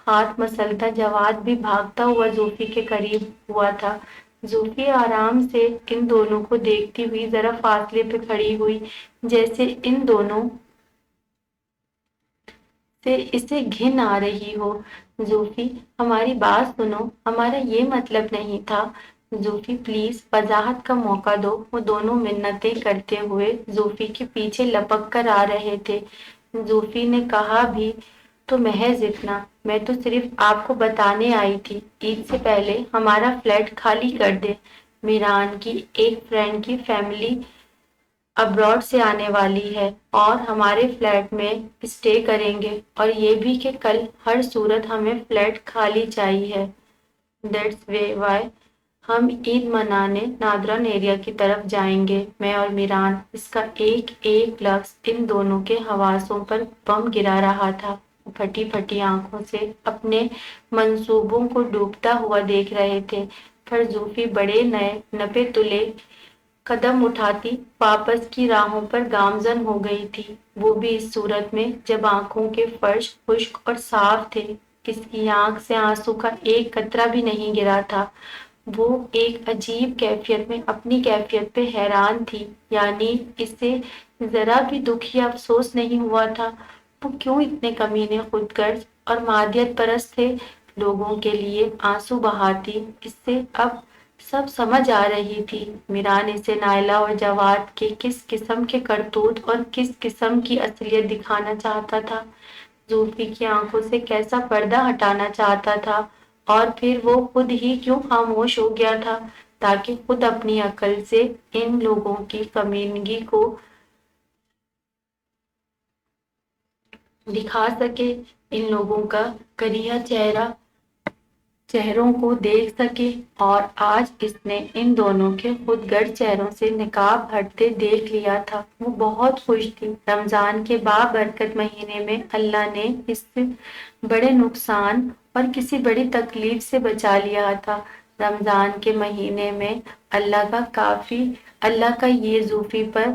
Speaker 1: ہاتھ مسلتا۔ جواد بھی بھاگتا ہوا زوفی کے قریب ہوا تھا۔ زوفی آرام سے ان دونوں کو دیکھتی ہوئی ذرا فاصلے پہ کھڑی ہوئی، جیسے ان دونوں سے اسے گھن آ رہی ہو۔ زوفی، ہماری بات سنو، ہمارا یہ مطلب نہیں تھا۔ زوفی پلیز وضاحت کا موقع دو۔ وہ دونوں منتیں کرتے ہوئے زوفی کے پیچھے لپک کر آ رہے تھے۔ زوفی نے کہا بھی تو محض اتنا، میں تو صرف آپ کو بتانے آئی تھی عید سے پہلے ہمارا فلیٹ خالی کر دے۔ میران کی ایک فرینڈ کی فیملی ابراڈ سے آنے والی ہے اور ہمارے فلیٹ میں اسٹے کریں گے، اور یہ بھی کہ کل ہر صورت ہمیں فلیٹ خالی چاہیے۔ دیٹس وائی ہم عید منانے نادرن ایریا کی طرف جائیں گے۔ میں اور میران، اس کا ایک ایک لفظ ان دونوں کے حواسوں پر بم گرا رہا تھا، پھٹی پھٹی آنکھوں سے اپنے منصوبوں کو ڈوبتا ہوا دیکھ رہے تھے۔ پر زوفی بڑے نئے نپے تلے قدم اٹھاتی واپس کی راہوں پر گامزن ہو گئی تھی، وہ بھی اس صورت میں جب آنکھوں کے فرش خشک اور صاف تھے، کس کی آنکھ سے آنسو کا ایک قطرہ بھی نہیں گرا تھا۔ وہ ایک عجیب کیفیت میں اپنی کیفیت پہ حیران تھی، یعنی اسے ذرا بھی دکھ یا افسوس نہیں ہوا تھا۔ وہ کیوں اتنے کمینے، خود غرض اور مادیت پرست تھے، لوگوں کے لیے آنسو بہاتی۔ اس سے اب سب سمجھ آ رہی تھی۔ میران اسے نائلہ اور جواد کے کس قسم کے کرتوت اور کس قسم کی اصلیت دکھانا چاہتا تھا، زوفی کی آنکھوں سے کیسا پردہ ہٹانا چاہتا تھا، اور پھر وہ خود ہی کیوں خاموش ہو گیا تھا، تاکہ خود اپنی عقل سے ان لوگوں کی کمینگی کو دکھا سکے، ان لوگوں کا کریہ چہروں کو دیکھ سکے۔ اور آج اس نے ان دونوں کے خود غرض چہروں سے نقاب ہٹتے دیکھ لیا تھا۔ وہ بہت خوش تھی۔ رمضان کے بابرکت مہینے میں اللہ نے اس سے بڑے نقصان اور کسی بڑی تکلیف سے بچا لیا تھا۔ رمضان کے مہینے میں اللہ کا یہ زوفی پر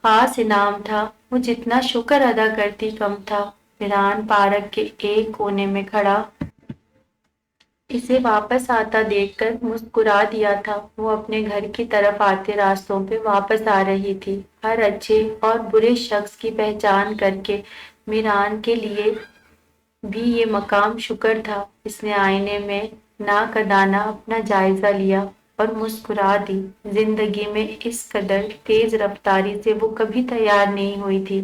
Speaker 1: خاص انعام تھا۔ وہ جتنا شکر ادا کرتی کم تھا۔ میران پارک کے ایک کونے میں کھڑا اسے واپس آتا دیکھ کر مسکرا دیا تھا۔ وہ اپنے گھر کی طرف آتے راستوں پہ واپس آ رہی تھی، ہر اچھے اور برے شخص کی پہچان کر کے۔ میران کے لیے بھی یہ مقام شکر تھا۔ اس نے آئینے میں ناقدانہ اپنا جائزہ لیا اور مسکرا دی۔ زندگی میں اس قدر تیز رفتاری سے وہ کبھی تیار نہیں ہوئی تھی،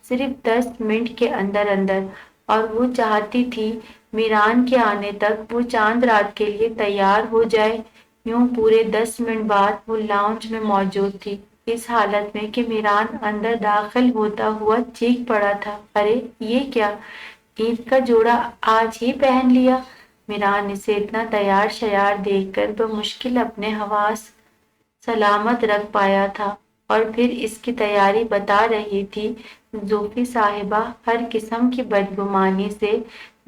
Speaker 1: صرف 10 منٹ کے اندر اندر، اور وہ چاہتی تھی میران کے آنے تک وہ چاند رات کے لیے تیار ہو جائے۔ یوں پورے 10 منٹ بعد وہ لاؤنج میں موجود تھی، اس حالت میں کہ میران اندر داخل ہوتا ہوا چیخ پڑا تھا، ارے یہ کیا، عید کا جوڑا آج ہی پہن لیا۔ میران اسے اتنا تیار شیار دیکھ کر بمشکل اپنے حواس سلامت رکھ پایا تھا، اور پھر اس کی تیاری بتا رہی تھی۔ زوفی صاحبہ ہر قسم کی بدگمانی سے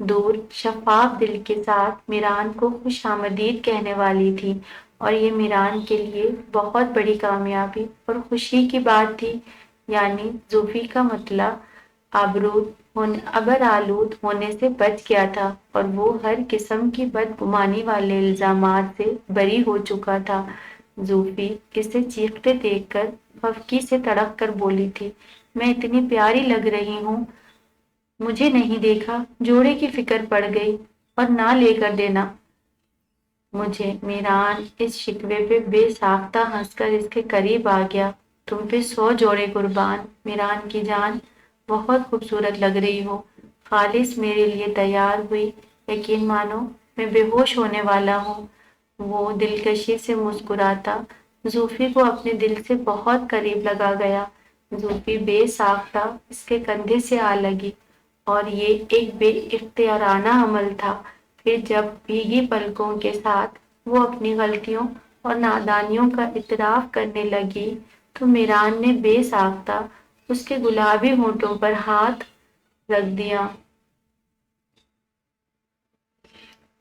Speaker 1: دور شفاف دل کے ساتھ میران کو خوش آمدید کہنے والی تھی، اور یہ میران کے لیے بہت بڑی کامیابی اور خوشی کی بات تھی۔ یعنی زوفی کا مطلب ابرآلود ہونے سے بچ گیا تھا، اور وہ ہر قسم کی بدگمانی والے الزامات سے بری ہو چکا تھا۔ زوفی اسے چیختے دیکھ کر خفگی سے تڑپ کر بولی تھی، میں اتنی پیاری لگ رہی ہوں، مجھے نہیں دیکھا، جوڑے کی فکر پڑ گئی، اور نہ لے کر دینا مجھے۔ میران اس شکوے پہ بے ساختہ ہنس کر اس کے قریب آ گیا، تم پہ 100 جوڑے قربان، میران کی جان، بہت خوبصورت لگ رہی ہو، خالص میرے لیے تیار ہوئی، یقین مانو میں بے ہوش ہونے والا ہوں۔ وہ دلکشی سے مسکراتا زوفی کو اپنے دل سے بہت قریب لگا گیا۔ زوفی بے ساختہ اس کے کندھے سے آ لگی، اور یہ ایک بے اختیارانہ عمل تھا۔ پھر جب بھیگی پلکوں کے ساتھ وہ اپنی غلطیوں اور نادانیوں کا اعتراف کرنے لگی، تو میران نے بے ساختہ اس کے گلابی ہونٹوں پر ہاتھ رکھ دیا۔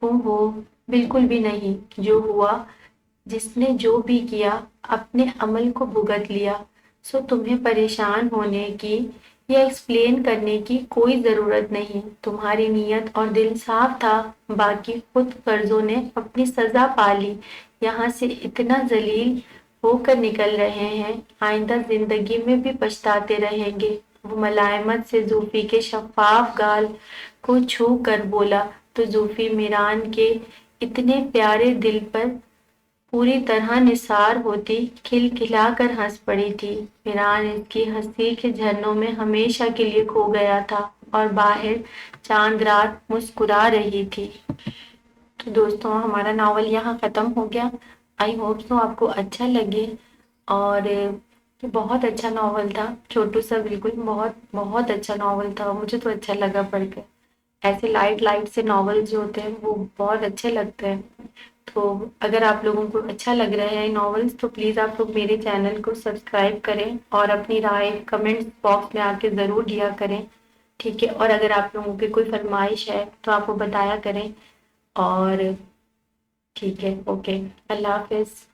Speaker 1: اوہو، بالکل بھی نہیں، جو ہوا، جس نے جو بھی کیا، اپنے عمل کو بھگت لیا، سو تمہیں پریشان ہونے کی یہ ایکسپلین کرنے کی کوئی ضرورت نہیں، تمہاری نیت اور دل صاف تھا، باقی خود غرضوں نے اپنی سزا پا لی، یہاں سے اتنا ذلیل ہو کر نکل رہے ہیں، آئندہ زندگی میں بھی پچھتاتے رہیں گے۔ وہ ملائمت سے زوفی کے شفاف گال کو چھو کر بولا تو زوفی میران کے اتنے پیارے دل پر پوری طرح نثار ہوتی کھل کھلا کر ہنس پڑی تھی۔ میران اس کی ہنسی کے جھرنوں میں ہمیشہ کے لیے کھو گیا تھا اور باہر چاند رات مسکرا رہی تھی۔ تو دوستوں ہمارا ناول یہاں ختم ہو گیا۔ آئی ہوپ سو آپ کو اچھا لگے، اور یہ بہت اچھا ناول تھا، چھوٹو سا بالکل بہت بہت اچھا ناول تھا، مجھے تو اچھا لگا پڑھ کے۔ ایسے لائٹ لائٹ سے ناول جو ہوتے ہیں وہ بہت اچھے لگتے ہیں۔ تو اگر آپ لوگوں کو اچھا لگ رہا ہے ناولس تو پلیز آپ لوگ میرے چینل کو سبسکرائب کریں اور اپنی رائے کمنٹ باکس میں آ کے ضرور دیا کریں، ٹھیک ہے؟ اور اگر آپ لوگوں کی کوئی فرمائش ہے تو آپ وہ بتایا کریں، اور ٹھیک ہے، اوکے، اللہ حافظ۔